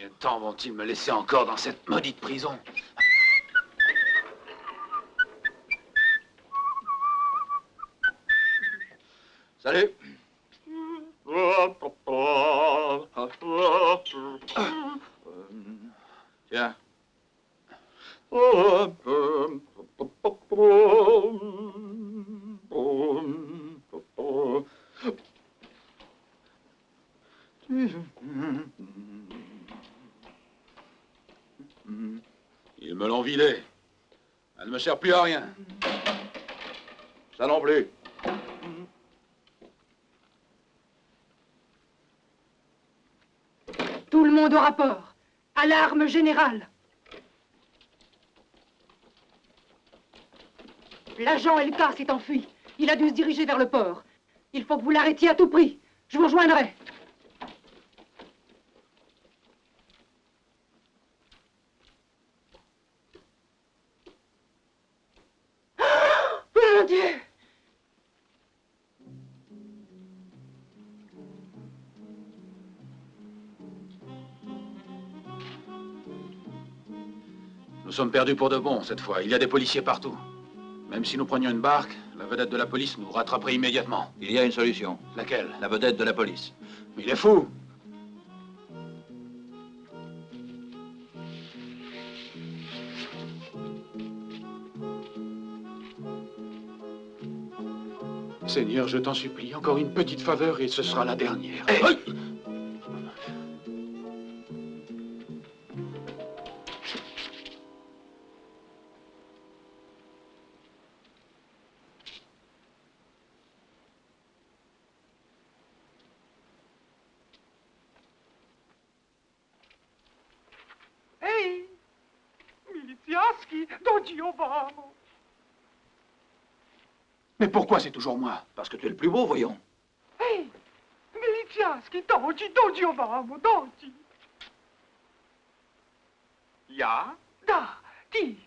F: Combien de temps vont-ils me laisser encore dans cette maudite prison?
E: Salut. Tiens.
F: Ils me l'ont vidée. Elle ne me sert plus à rien.
E: Ça non plus.
D: Tout le monde au rapport. Alarme générale. L'agent Elka s'est enfui. Il a dû se diriger vers le port. Il faut que vous l'arrêtiez à tout prix. Je vous rejoindrai. Oh, mon Dieu!
F: Nous sommes perdus pour de bon, cette fois. Il y a des policiers partout. Même si nous prenions une barque, la vedette de la police nous rattraperait immédiatement.
E: Il y a une solution.
F: Laquelle?
E: La vedette de la police.
F: Mais il est fou! Seigneur, je t'en supplie, encore une petite faveur et ce sera la dernière.
E: Hey.
J: Ehi, Miliziaski, Don Giovanni.
F: Mais pourquoi c'est toujours moi?
E: Parce que tu es le plus beau, voyons.
J: Ehi, Miliziaski, Don Giovanni, Donji. Ja, da, die.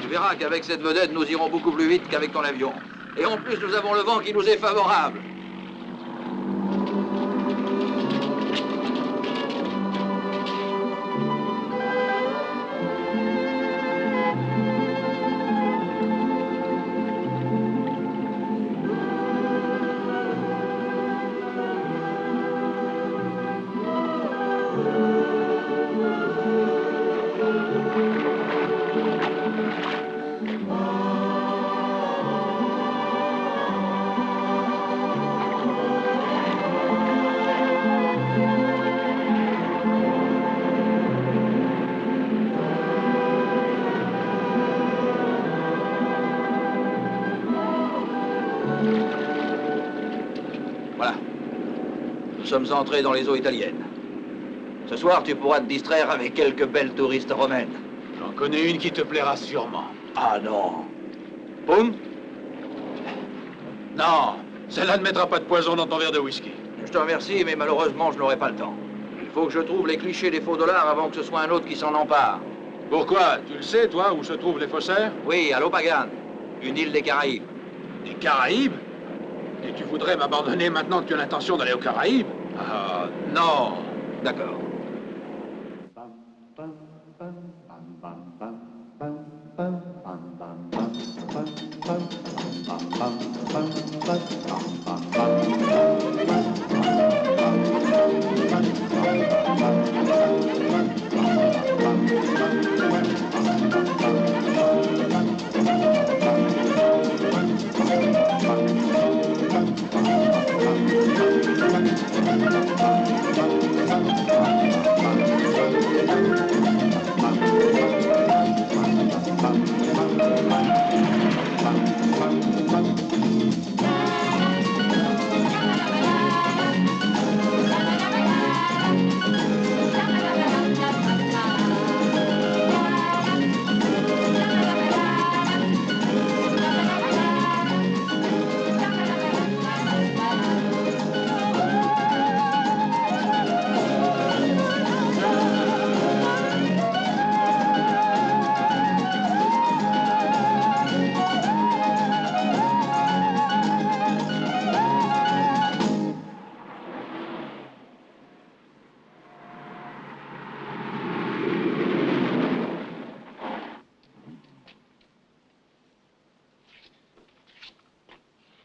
E: Tu verras qu'avec cette vedette, nous irons beaucoup plus vite qu'avec ton avion. Et en plus, nous avons le vent qui nous est favorable. Voilà. Nous sommes entrés dans les eaux italiennes. Ce soir, tu pourras te distraire avec quelques belles touristes romaines.
F: J'en connais une qui te plaira sûrement.
E: Ah non. Poum?
F: Non, celle-là ne mettra pas de poison dans ton verre de whisky.
E: Je te remercie, mais malheureusement, je n'aurai pas le temps. Il faut que je trouve les clichés des faux dollars avant que ce soit un autre qui s'en empare.
F: Pourquoi? Tu le sais, toi, où se trouvent les faussaires?
E: Oui, à Lopagan, une île des Caraïbes.
F: Des Caraïbes? Et tu voudrais m'abandonner maintenant que tu as l'intention d'aller aux Caraïbes? Ah, non.
E: D'accord.
K: Thank you.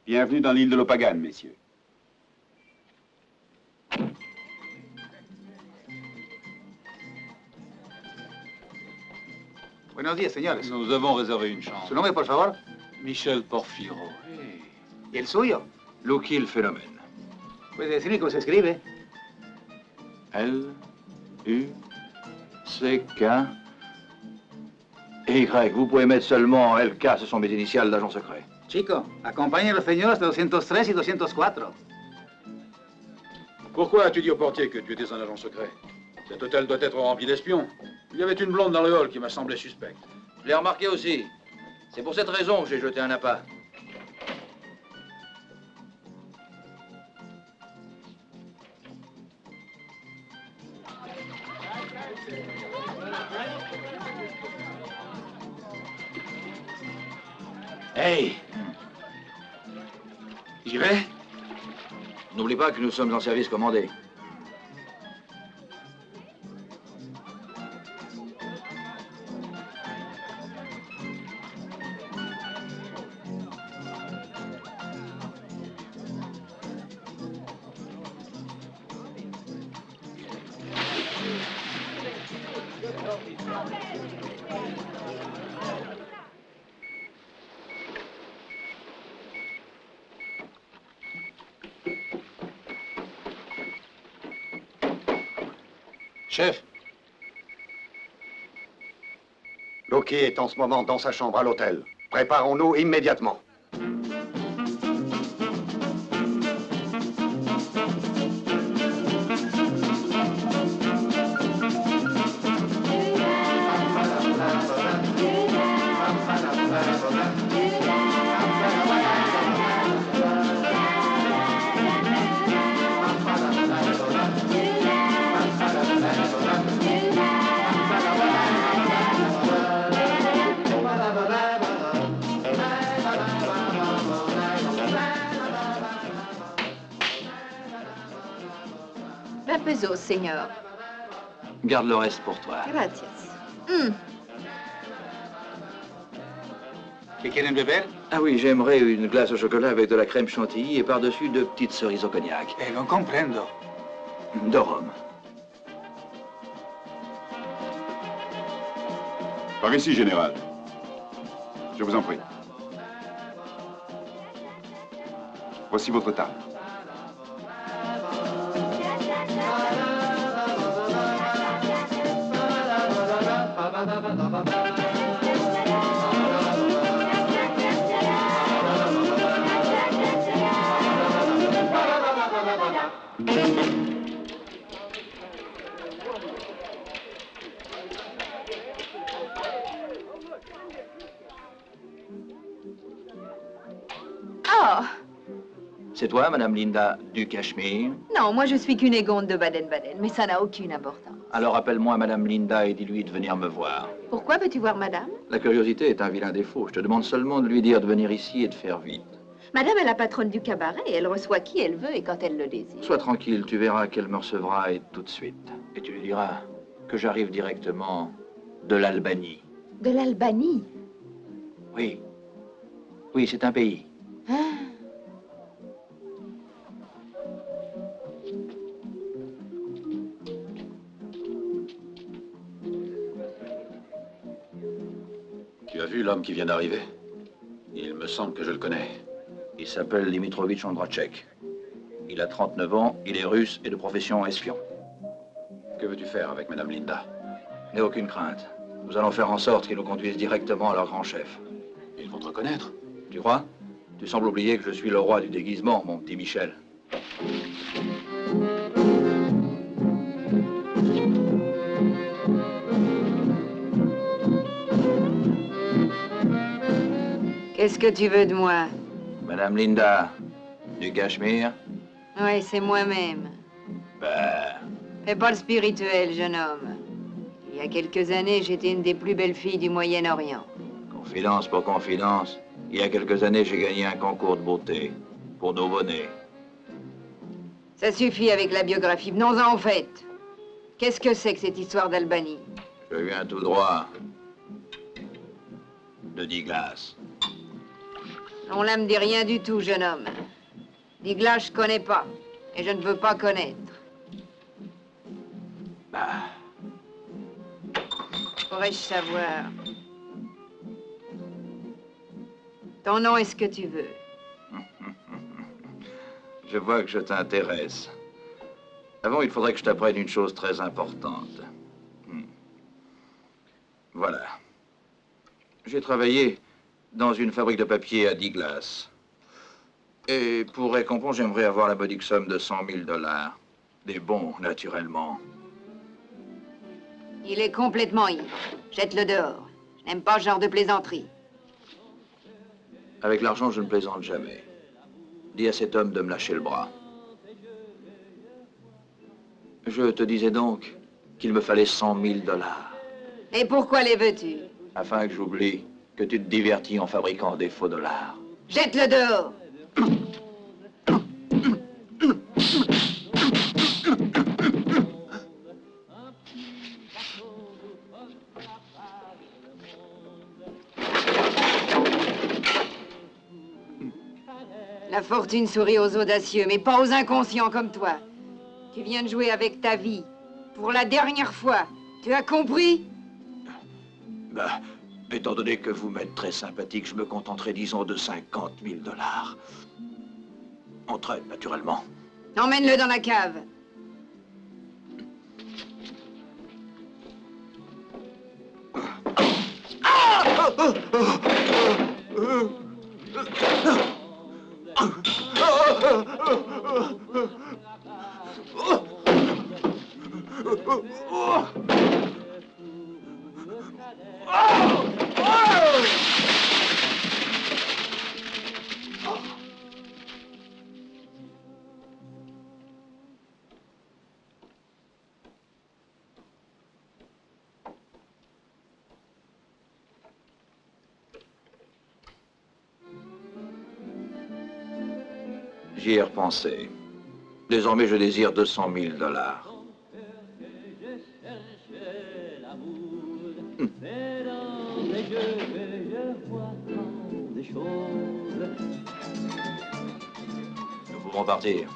M: Bienvenue dans l'île de Lopagan, messieurs.
E: Buenos días, señores.
F: Nous avons réservé une chambre.
E: Su nombre, por favor?
F: Michel Porfiro.
E: ¿Y el suyo?
F: Lucky el phénomène.
E: ¿Puede decirme cómo se escribe?
F: L-U-C-K-Y.
E: Vous pouvez mettre seulement LK, ce sont mes initiales d'agent secret. Chico, acompagne a los señores de 203 y 204.
F: Pourquoi as-tu dit au portier que tu étais un agent secret? Cet hôtel doit être rempli d'espions. Il y avait une blonde dans le hall qui m'a semblé suspecte.
E: Je l'ai remarqué aussi. C'est pour cette raison que j'ai jeté un appât.
F: Hey! J'y vais?
E: N'oublie pas que nous sommes en service commandé.
F: Chef.
C: Loki est en ce moment dans sa chambre à l'hôtel. Préparons-nous immédiatement.
H: Pesos, señor.
E: Garde le reste pour toi.
H: Gracias.
E: ¿Qué quieren beber? Ah oui, j'aimerais une glace au chocolat avec de la crème chantilly et par-dessus 2 petites cerises au cognac.
J: Non comprendo.
E: De rhum.
M: Par ici, général. Je vous en prie. Voici votre table.
H: Oh!
E: C'est toi, Madame Linda du Cachemire?
H: Non, moi je suis qu'une égonde de Baden-Baden, mais ça n'a aucune importance.
E: Alors appelle-moi Madame Linda et dis-lui de venir me voir.
H: Pourquoi veux-tu voir madame?
E: La curiosité est un vilain défaut. Je te demande seulement de lui dire de venir ici et de faire vite.
H: Madame est la patronne du cabaret, elle reçoit qui elle veut et quand elle le désire.
E: Sois tranquille, tu verras qu'elle me recevra et tout de suite. Et tu lui diras que j'arrive directement de l'Albanie.
H: De l'Albanie?
E: Oui. Oui, c'est un pays.
H: Ah.
F: Tu as vu l'homme qui vient d'arriver? Il me semble que je le connais.
E: Il s'appelle Dimitrovitch Ondrachek. Il a 39 ans, il est russe et de profession espion.
F: Que veux-tu faire avec Madame Linda?
E: N'aie aucune crainte. Nous allons faire en sorte qu'ils nous conduisent directement à leur grand chef.
F: Ils vont te reconnaître?
E: Tu crois? Tu sembles oublier que je suis le roi du déguisement, mon petit Michel.
H: Qu'est-ce que tu veux de moi?
E: Madame Linda, du Cachemire?
H: Oui, c'est moi-même.
E: Ben...
H: Fais pas le spirituel, jeune homme. Il y a quelques années, j'étais une des plus belles filles du Moyen-Orient.
E: Confidence pour confidence. Il y a quelques années, j'ai gagné un concours de beauté. Pour nouveau-nés.
H: Ça suffit avec la biographie. Venons-en au fait. Qu'est-ce que c'est que cette histoire d'Albanie?
E: Je viens tout droit de Diglas.
H: On là me dit rien du tout, jeune homme. Diglas, je connais pas. Et je ne veux pas connaître.
J: Bah,
H: Pourrais-je savoir? Ton nom est ce que tu veux.
E: Je vois que je t'intéresse. Avant, il faudrait que je t'apprenne une chose très importante. Voilà. J'ai travaillé dans une fabrique de papier à Diglas. Et pour récompense, j'aimerais avoir la modique somme de 100 000 $. Des bons, naturellement.
H: Il est complètement ivre. Jette-le dehors. Je n'aime pas ce genre de plaisanterie.
E: Avec l'argent, je ne plaisante jamais. Dis à cet homme de me lâcher le bras. Je te disais donc qu'il me fallait 100 000 $.
H: Et pourquoi les veux-tu?
E: Afin que j'oublie que tu te divertis en fabriquant des faux dollars.
H: Jette-le dehors! La fortune sourit aux audacieux, mais pas aux inconscients comme toi. Tu viens de jouer avec ta vie. Pour la dernière fois. Tu as compris?
E: Bah, étant donné que vous m'êtes très sympathique, je me contenterai, disons, de 50 000 $. Entre elles, naturellement.
H: Emmène-le dans la cave.
E: J'y ai repensé. Désormais, je désire 200 000 $. Nous pouvons partir.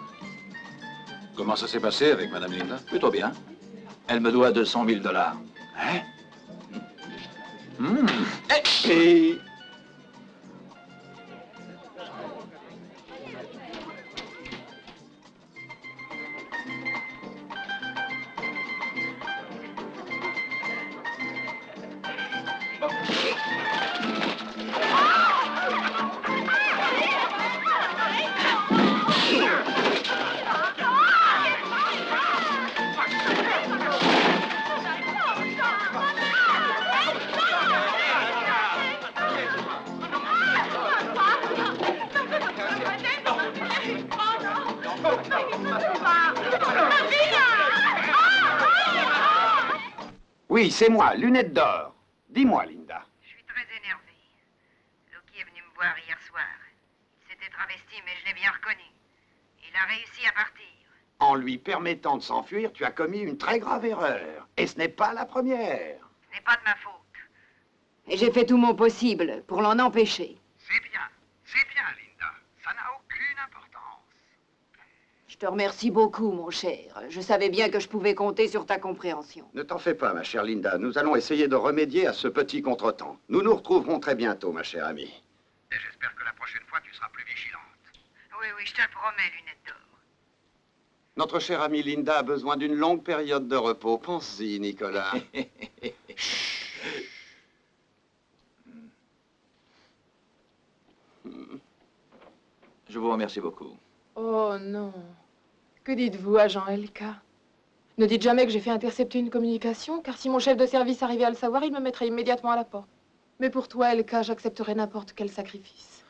F: Comment ça s'est passé avec Madame Linda?
E: Plutôt bien. Elle me doit 200 000 $.
F: Hein?
E: Et...
C: Oui, c'est moi, Lunettes d'Or. Dis-moi, Linda.
H: Je suis très énervée. Loki est venu me voir hier soir. Il s'était travesti, mais je l'ai bien reconnu. Il a réussi à partir.
C: En lui permettant de s'enfuir, tu as commis une très grave erreur. Et ce n'est pas la première.
H: Ce n'est pas de ma faute. Et j'ai fait tout mon possible pour l'en empêcher.
C: C'est bien, Linda. Ça n'a aucune importance.
H: Je te remercie beaucoup, mon cher. Je savais bien que je pouvais compter sur ta compréhension.
C: Ne t'en fais pas, ma chère Linda. Nous allons essayer de remédier à ce petit contretemps. Nous nous retrouverons très bientôt, ma chère amie. Et j'espère que la prochaine fois, tu seras plus vigilante.
H: Oui, je te le promets, Lunettes d'Or.
C: Notre chère amie Linda a besoin d'une longue période de repos. Pense-y, Nicolas.
E: Je vous remercie beaucoup.
A: Oh non. Que dites-vous, agent LK? Ne dites jamais que j'ai fait intercepter une communication, car si mon chef de service arrivait à le savoir, il me mettrait immédiatement à la porte. Mais pour toi, LK, j'accepterai n'importe quel sacrifice.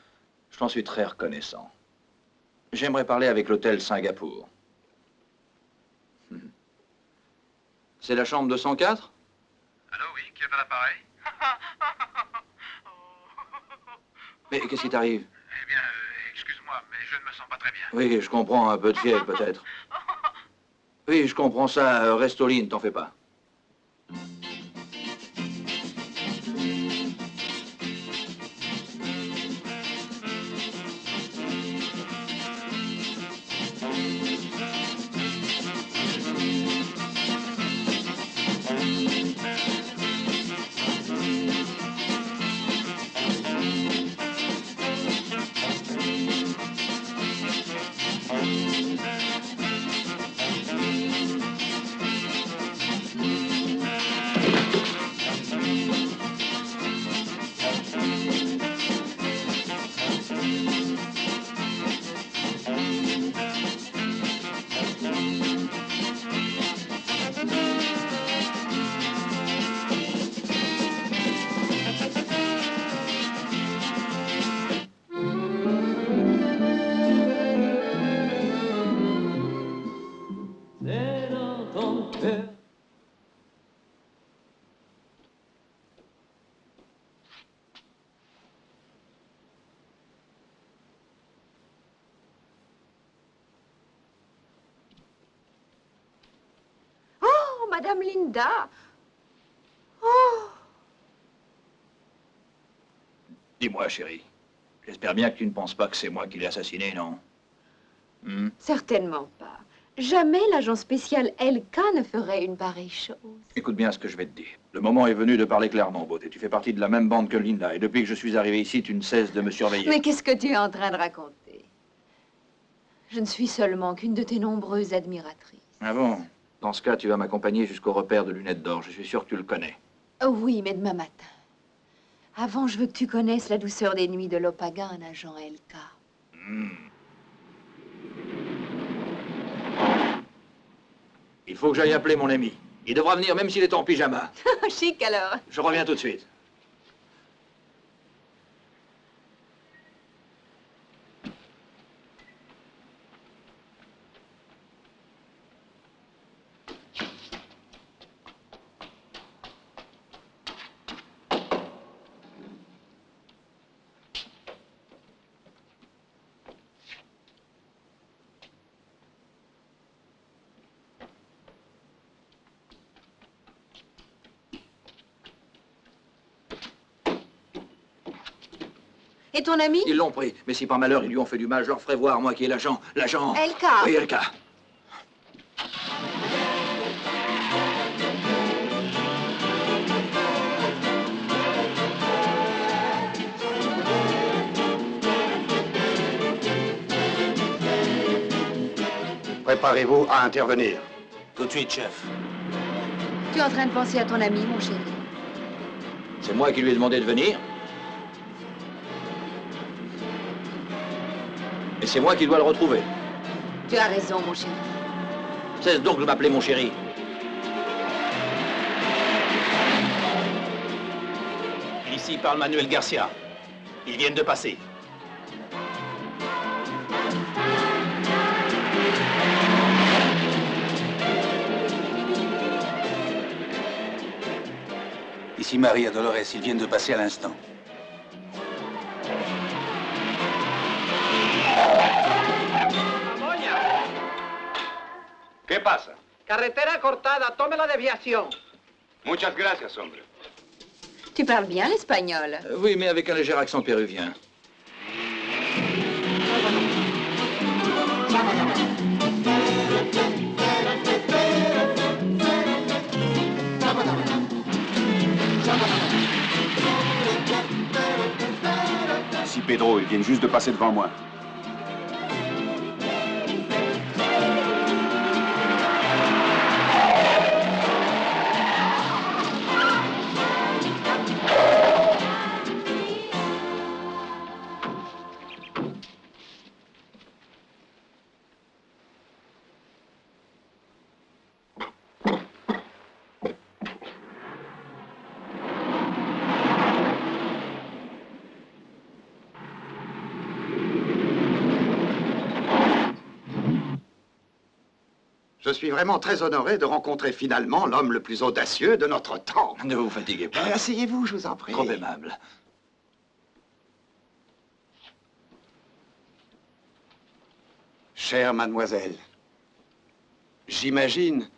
E: Je t'en suis très reconnaissant. J'aimerais parler avec l'hôtel Singapour. C'est la chambre 204?
I: Allô, oui, qui est à l'appareil?
E: Mais qu'est-ce qui t'arrive?
I: Eh bien, excuse-moi, mais je ne me sens pas très bien.
E: Oui, je comprends, un peu de fièvre peut-être. Oui, je comprends ça, reste au lit, ne t'en fais pas.
H: Oh, Madame Linda. Oh.
E: Dis-moi, chérie. J'espère bien que tu ne penses pas que c'est moi qui l'ai assassiné, non?
H: Certainement pas. Jamais l'agent spécial LK ne ferait une pareille chose.
E: Écoute bien ce que je vais te dire. Le moment est venu de parler clairement, Beauté. Tu fais partie de la même bande que Linda, et depuis que je suis arrivé ici, tu ne cesses de me surveiller.
H: Mais qu'est-ce que tu es en train de raconter? Je ne suis seulement qu'une de tes nombreuses admiratrices.
E: Ah bon? Dans ce cas, tu vas m'accompagner jusqu'au repère de lunettes d'or. Je suis sûr que tu le connais.
H: Oh oui, mais demain matin. Avant, je veux que tu connaisses la douceur des nuits de l'Opagan, agent LK.
E: Il faut que j'aille appeler mon ami. Il devra venir même s'il est en pyjama.
H: Chic alors.
E: Je reviens tout de suite.
H: Et ton ami?
E: Ils l'ont pris, mais si par malheur ils lui ont fait du mal, je leur ferai voir, moi qui est l'agent. L'agent...
H: LK.
E: Oui, LK.
C: Préparez-vous à intervenir.
E: Tout de suite, chef.
H: Tu es en train de penser à ton ami, mon chéri.
E: C'est moi qui lui ai demandé de venir. Et c'est moi qui dois le retrouver.
H: Tu as raison, mon chéri.
E: Cesse donc de m'appeler mon chéri.
G: Ici parle Manuel Garcia. Ils viennent de passer.
F: Ici Maria Dolores, ils viennent de passer à l'instant.
I: ¿Qué pasa?
L: Carretera cortada, tome la desviación.
I: Muchas gracias, hombre.
H: Tu parles bien l'espagnol.
E: Oui, mais avec un léger accent péruvien.
M: Ici Pedro, ils viennent juste de passer devant moi.
C: Je suis vraiment très honoré de rencontrer finalement l'homme le plus audacieux de notre temps.
E: Ne vous fatiguez pas.
C: Asseyez-vous, je vous en prie.
E: Trop aimable.
C: Chère mademoiselle, j'imagine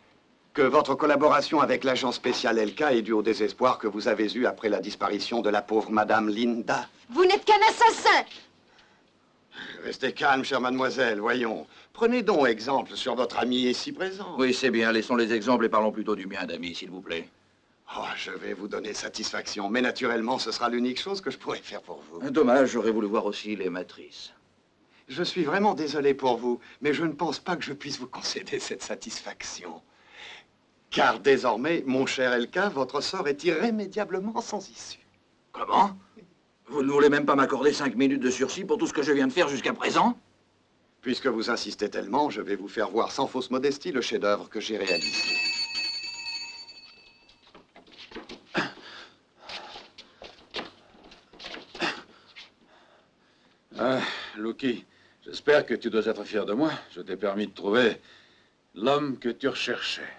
C: que votre collaboration avec l'agent spécial LK est due au désespoir que vous avez eu après la disparition de la pauvre Madame Linda.
H: Vous n'êtes qu'un assassin!
C: Restez calme, chère mademoiselle, voyons. Prenez donc exemple sur votre ami ici présent.
E: Oui, c'est bien. Laissons les exemples et parlons plutôt du mien d'ami, s'il vous plaît.
C: Oh, je vais vous donner satisfaction, mais naturellement, ce sera l'unique chose que je pourrai faire pour vous.
E: Dommage, j'aurais voulu voir aussi les matrices.
C: Je suis vraiment désolé pour vous, mais je ne pense pas que je puisse vous concéder cette satisfaction. Car désormais, mon cher Elka, votre sort est irrémédiablement sans issue.
E: Comment? Vous ne voulez même pas m'accorder 5 minutes de sursis pour tout ce que je viens de faire jusqu'à présent?
C: Puisque vous insistez tellement, je vais vous faire voir sans fausse modestie le chef-d'œuvre que j'ai réalisé.
F: Ah, Lucky, j'espère que tu dois être fier de moi. Je t'ai permis de trouver l'homme que tu recherchais.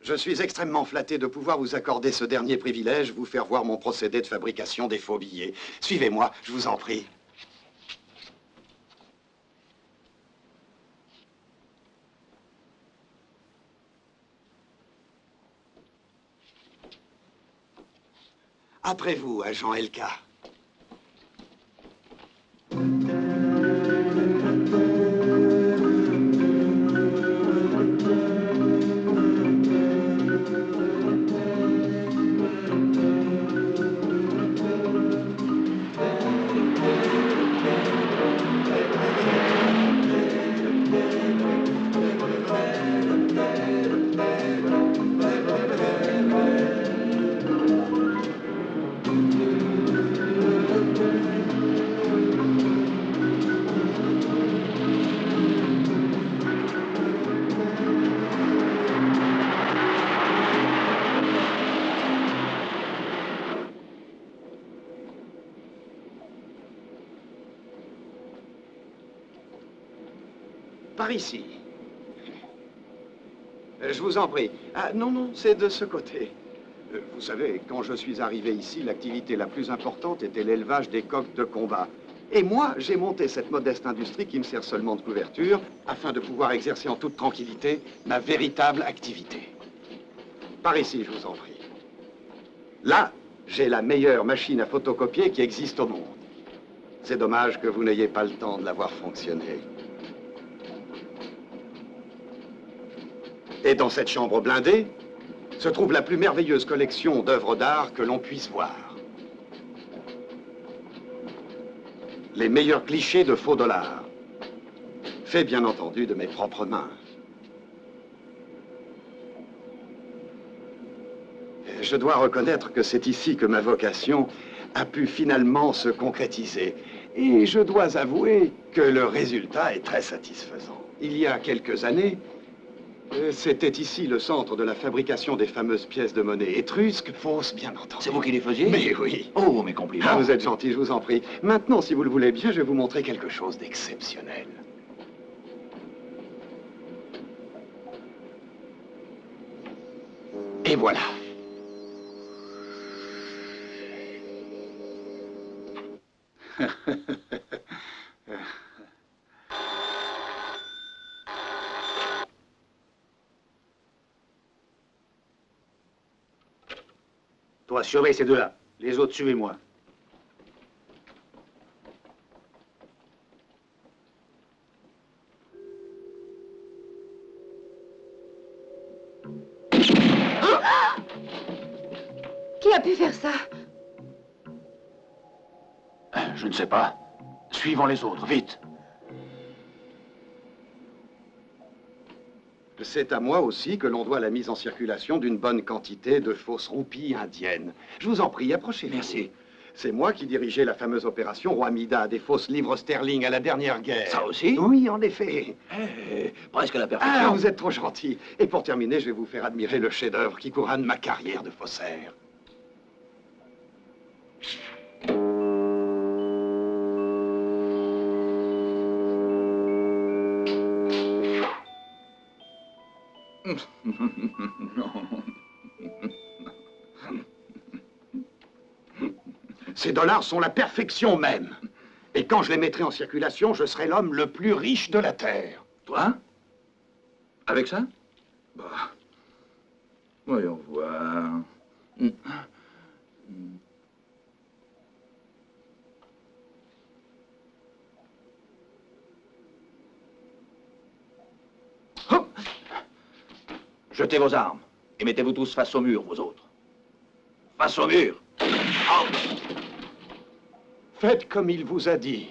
C: Je suis extrêmement flatté de pouvoir vous accorder ce dernier privilège, vous faire voir mon procédé de fabrication des faux billets. Suivez-moi, je vous en prie. Après vous, agent LK. Par ici. Je vous en prie. Ah, non, non, c'est de ce côté. Vous savez, quand je suis arrivé ici, l'activité la plus importante était l'élevage des coqs de combat. Et moi, j'ai monté cette modeste industrie qui me sert seulement de couverture, afin de pouvoir exercer en toute tranquillité ma véritable activité. Par ici, je vous en prie. Là, j'ai la meilleure machine à photocopier qui existe au monde. C'est dommage que vous n'ayez pas le temps de la voir fonctionner. Et dans cette chambre blindée, se trouve la plus merveilleuse collection d'œuvres d'art que l'on puisse voir. Les meilleurs clichés de faux dollars, faits bien entendu de mes propres mains. Je dois reconnaître que c'est ici que ma vocation a pu finalement se concrétiser. Et je dois avouer que le résultat est très satisfaisant. Il y a quelques années, c'était ici le centre de la fabrication des fameuses pièces de monnaie étrusques, fausses, bien entendu.
E: C'est vous qui les faisiez?
C: Mais oui.
E: Oh, mes compliments.
C: Ah, vous êtes gentil, je vous en prie. Maintenant, si vous le voulez bien, je vais vous montrer quelque chose d'exceptionnel. Et voilà.
J: Toi, surveille ces deux-là. Les autres, suivez-moi.
H: Qui a pu faire ça?
B: Je ne sais pas. Suivons les autres, vite.
C: C'est à moi aussi que l'on doit la mise en circulation d'une bonne quantité de fausses roupies indiennes. Je vous en prie, approchez-vous.
E: Merci.
C: C'est moi qui dirigeais la fameuse opération Roi Mida des fausses livres sterling à la dernière guerre.
E: Ça aussi?
C: Oui, en effet.
E: Presque à la perfection.
C: Ah, vous êtes trop gentil. Et pour terminer, je vais vous faire admirer le chef-d'œuvre qui couronne ma carrière de faussaire. Ces dollars sont la perfection même. Et quand je les mettrai en circulation, je serai l'homme le plus riche de la Terre.
E: Toi? Avec ça? Bah. Voyons voir. Jetez vos armes et mettez-vous tous face au mur, vous autres. Face au mur. Oh.
C: Faites comme il vous a dit.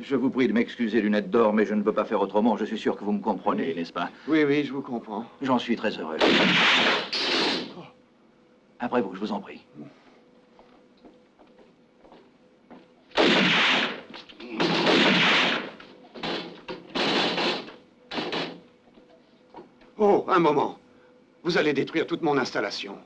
E: Je vous prie de m'excuser, lunettes d'or, mais je ne peux pas faire autrement. Je suis sûr que vous me comprenez, n'est-ce pas?
C: Oui, oui, je vous comprends.
E: J'en suis très heureux. Après vous, je vous en prie.
C: Oh, un moment. Vous allez détruire toute mon installation.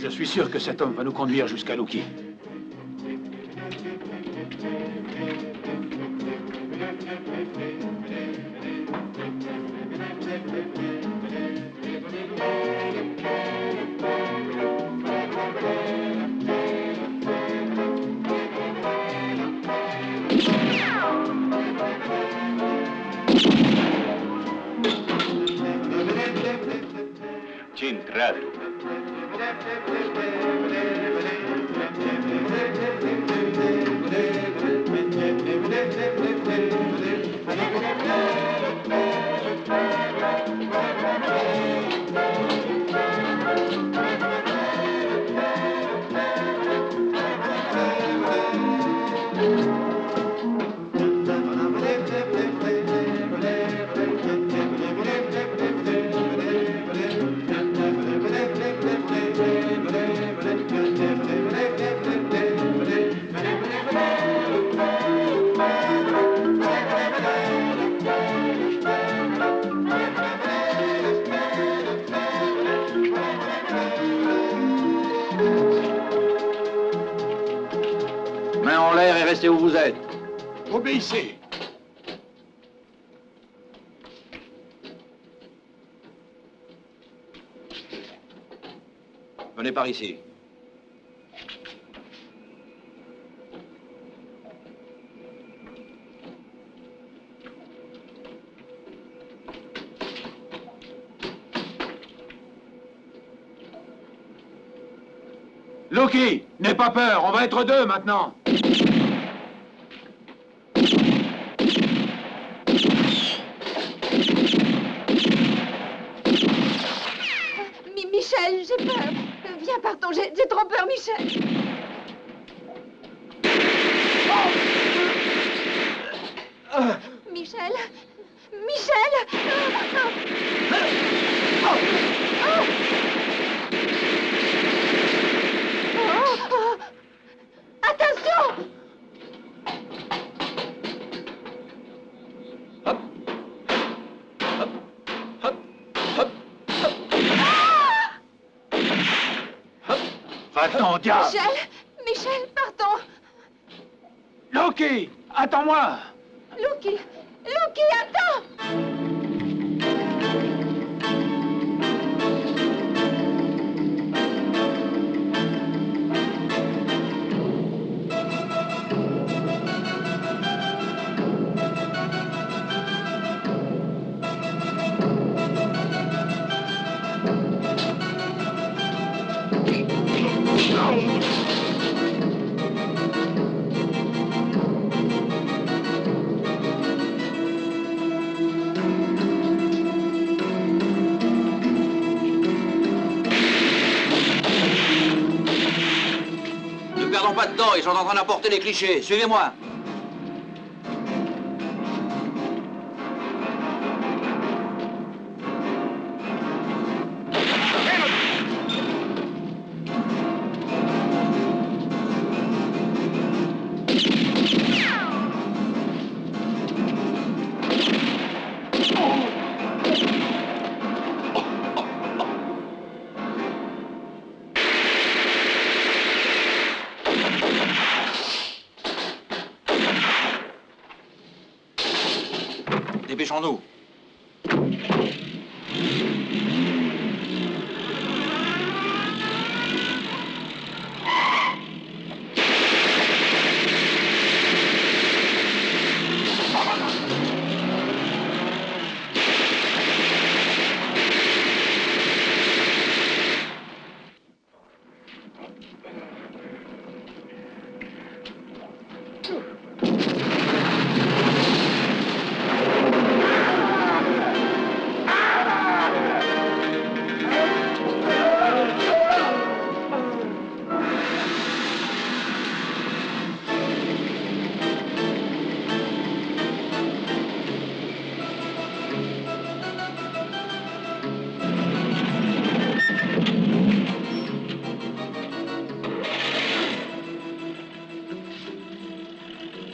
B: Je suis sûr que cet homme va nous conduire jusqu'à Luki.
I: Centrato.
E: Main en l'air et restez où vous êtes.
J: Obéissez.
E: Venez par ici.
B: Loki, n'aie pas peur, on va être deux maintenant.
K: Michel, j'ai peur. Viens, partons, j'ai trop peur, Michel. Michel. Michel. Attention!
B: Va-t'en, diable!
K: Michel, partons!
B: Loki, attends-moi!
K: Lucky, attends!
E: Ne perdons pas de temps, ils sont en train d'apporter les clichés. Suivez-moi. Dépêchons-nous.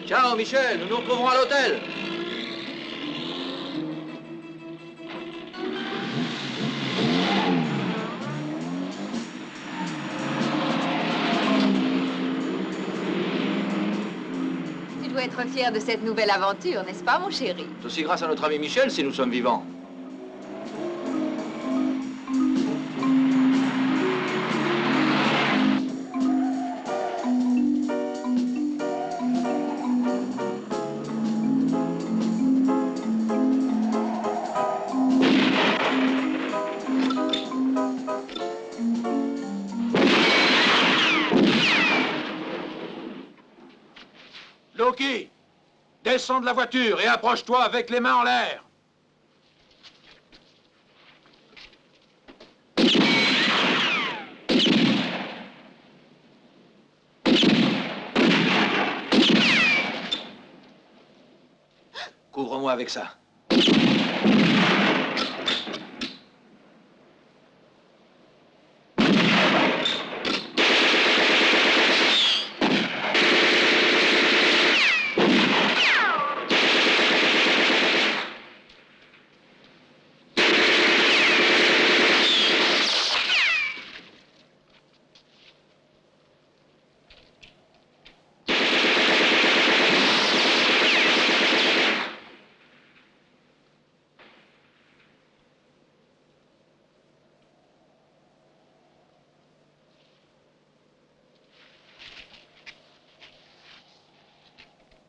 E: Ciao, Michel, nous nous retrouverons à l'hôtel.
H: être fier de cette nouvelle aventure, n'est-ce pas, mon chéri?
E: C'est aussi grâce à notre ami Michel si nous sommes vivants.
B: Loki, descends de la voiture et approche-toi avec les mains en l'air.
E: Couvre-moi avec ça.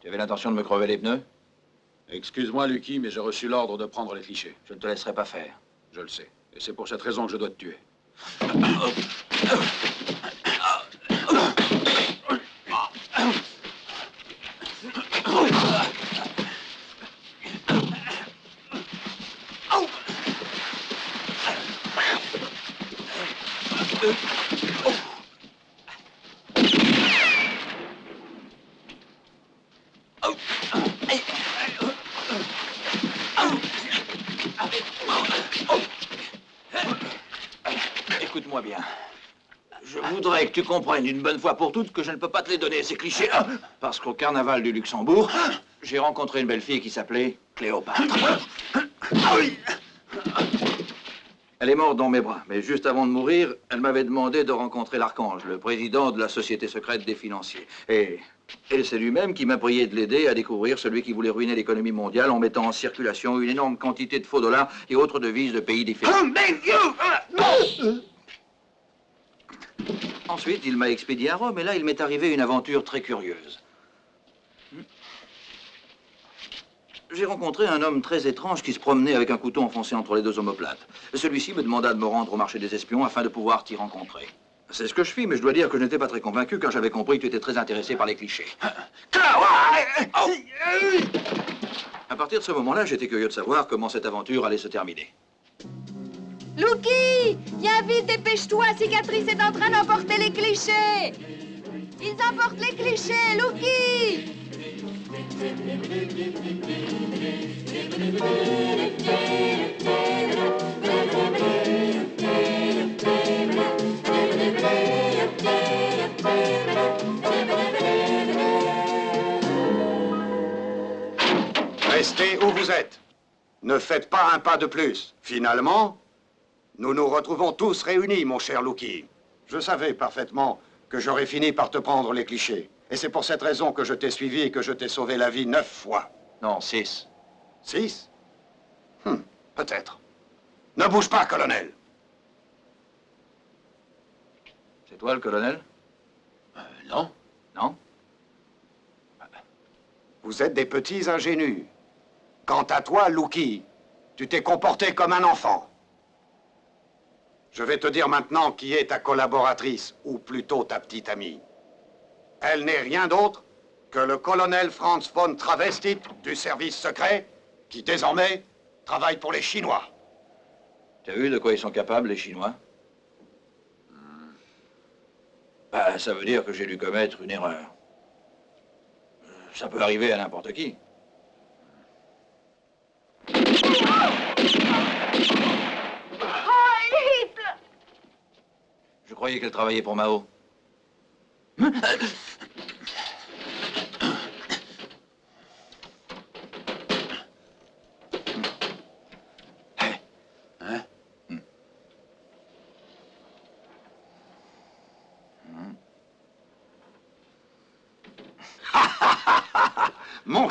E: Tu avais l'intention de me crever les pneus?
F: Excuse-moi, Lucky, mais j'ai reçu l'ordre de prendre les clichés.
E: Je ne te laisserai pas faire.
F: Je le sais. Et c'est pour cette raison que je dois te tuer.
E: Écoute-moi bien. Je voudrais que tu comprennes une bonne fois pour toutes que je ne peux pas te les donner, ces clichés. Parce qu'au carnaval du Luxembourg, j'ai rencontré une belle fille qui s'appelait Cléopâtre. Elle est morte dans mes bras, mais juste avant de mourir, elle m'avait demandé de rencontrer l'Archange, le président de la Société secrète des financiers. Et c'est lui-même qui m'a prié de l'aider à découvrir celui qui voulait ruiner l'économie mondiale en mettant en circulation une énorme quantité de faux dollars et autres devises de pays différents. Ensuite, il m'a expédié à Rome, et là, il m'est arrivé une aventure très curieuse. J'ai rencontré un homme très étrange qui se promenait avec un couteau enfoncé entre les deux omoplates. Celui-ci me demanda de me rendre au marché des espions afin de pouvoir t'y rencontrer. C'est ce que je fis, mais je dois dire que je n'étais pas très convaincu quand j'avais compris que tu étais très intéressé par les clichés. À partir de ce moment-là, j'étais curieux de savoir comment cette aventure allait se terminer.
H: Lucky! Viens vite, dépêche-toi, Cicatrice est en train d'emporter les clichés! Ils emportent les clichés, Lucky!
C: Restez où vous êtes. Ne faites pas un pas de plus. Finalement, nous nous retrouvons tous réunis, mon cher Lucky. Je savais parfaitement que j'aurais fini par te prendre les clichés. Et c'est pour cette raison que je t'ai suivi et que je t'ai sauvé la vie 9 fois.
E: Non, 6.
C: 6? Peut-être. Ne bouge pas, colonel.
E: C'est toi, le colonel?
B: Non.
E: Non?
C: Vous êtes des petits ingénus. Quant à toi, Lucky, tu t'es comporté comme un enfant. Je vais te dire maintenant qui est ta collaboratrice, ou plutôt ta petite amie. Elle n'est rien d'autre que le colonel Franz von Travestit du service secret, qui désormais travaille pour les Chinois.
E: T'as vu de quoi ils sont capables, les Chinois? Bah, ça veut dire que j'ai dû commettre une erreur. Ça peut arriver à n'importe qui. Je croyais qu'elle travaillait pour Mao.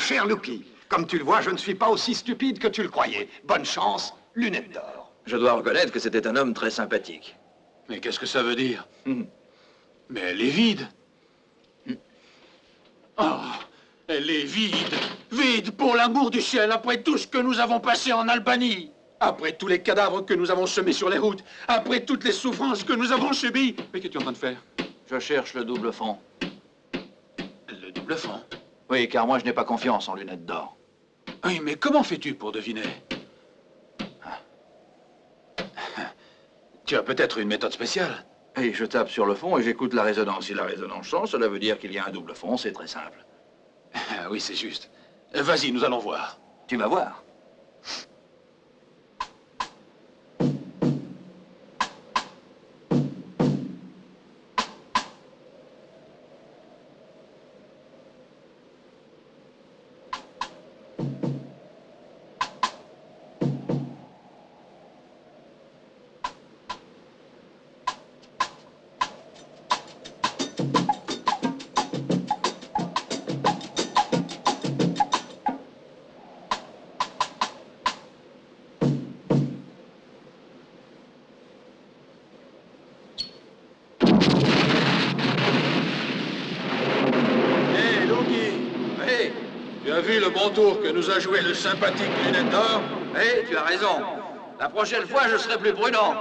C: cher Lucky. Comme tu le vois, je ne suis pas aussi stupide que tu le croyais. Bonne chance, lunettes d'or.
E: Je dois reconnaître que c'était un homme très sympathique.
B: Mais qu'est-ce que ça veut dire? Mais elle est vide. Oh, elle est vide. Vide, pour l'amour du ciel, après tout ce que nous avons passé en Albanie. Après tous les cadavres que nous avons semés sur les routes. Après toutes les souffrances que nous avons subies. Mais qu'es-tu en train de faire?
E: Je cherche le double fond.
B: Le double fond?
E: Oui, car moi je n'ai pas confiance en lunettes d'or.
B: Oui, mais comment fais-tu pour deviner? Tu as peut-être une méthode spéciale?
E: Et je tape sur le fond et j'écoute la résonance. Si la résonance change, cela veut dire qu'il y a un double fond, c'est très simple.
B: Oui, c'est juste. Vas-y, nous allons voir.
E: Tu vas voir. Tu as vu le bon tour que nous a joué le sympathique lunette d'or? Eh, tu as raison. La prochaine fois, je serai plus prudent.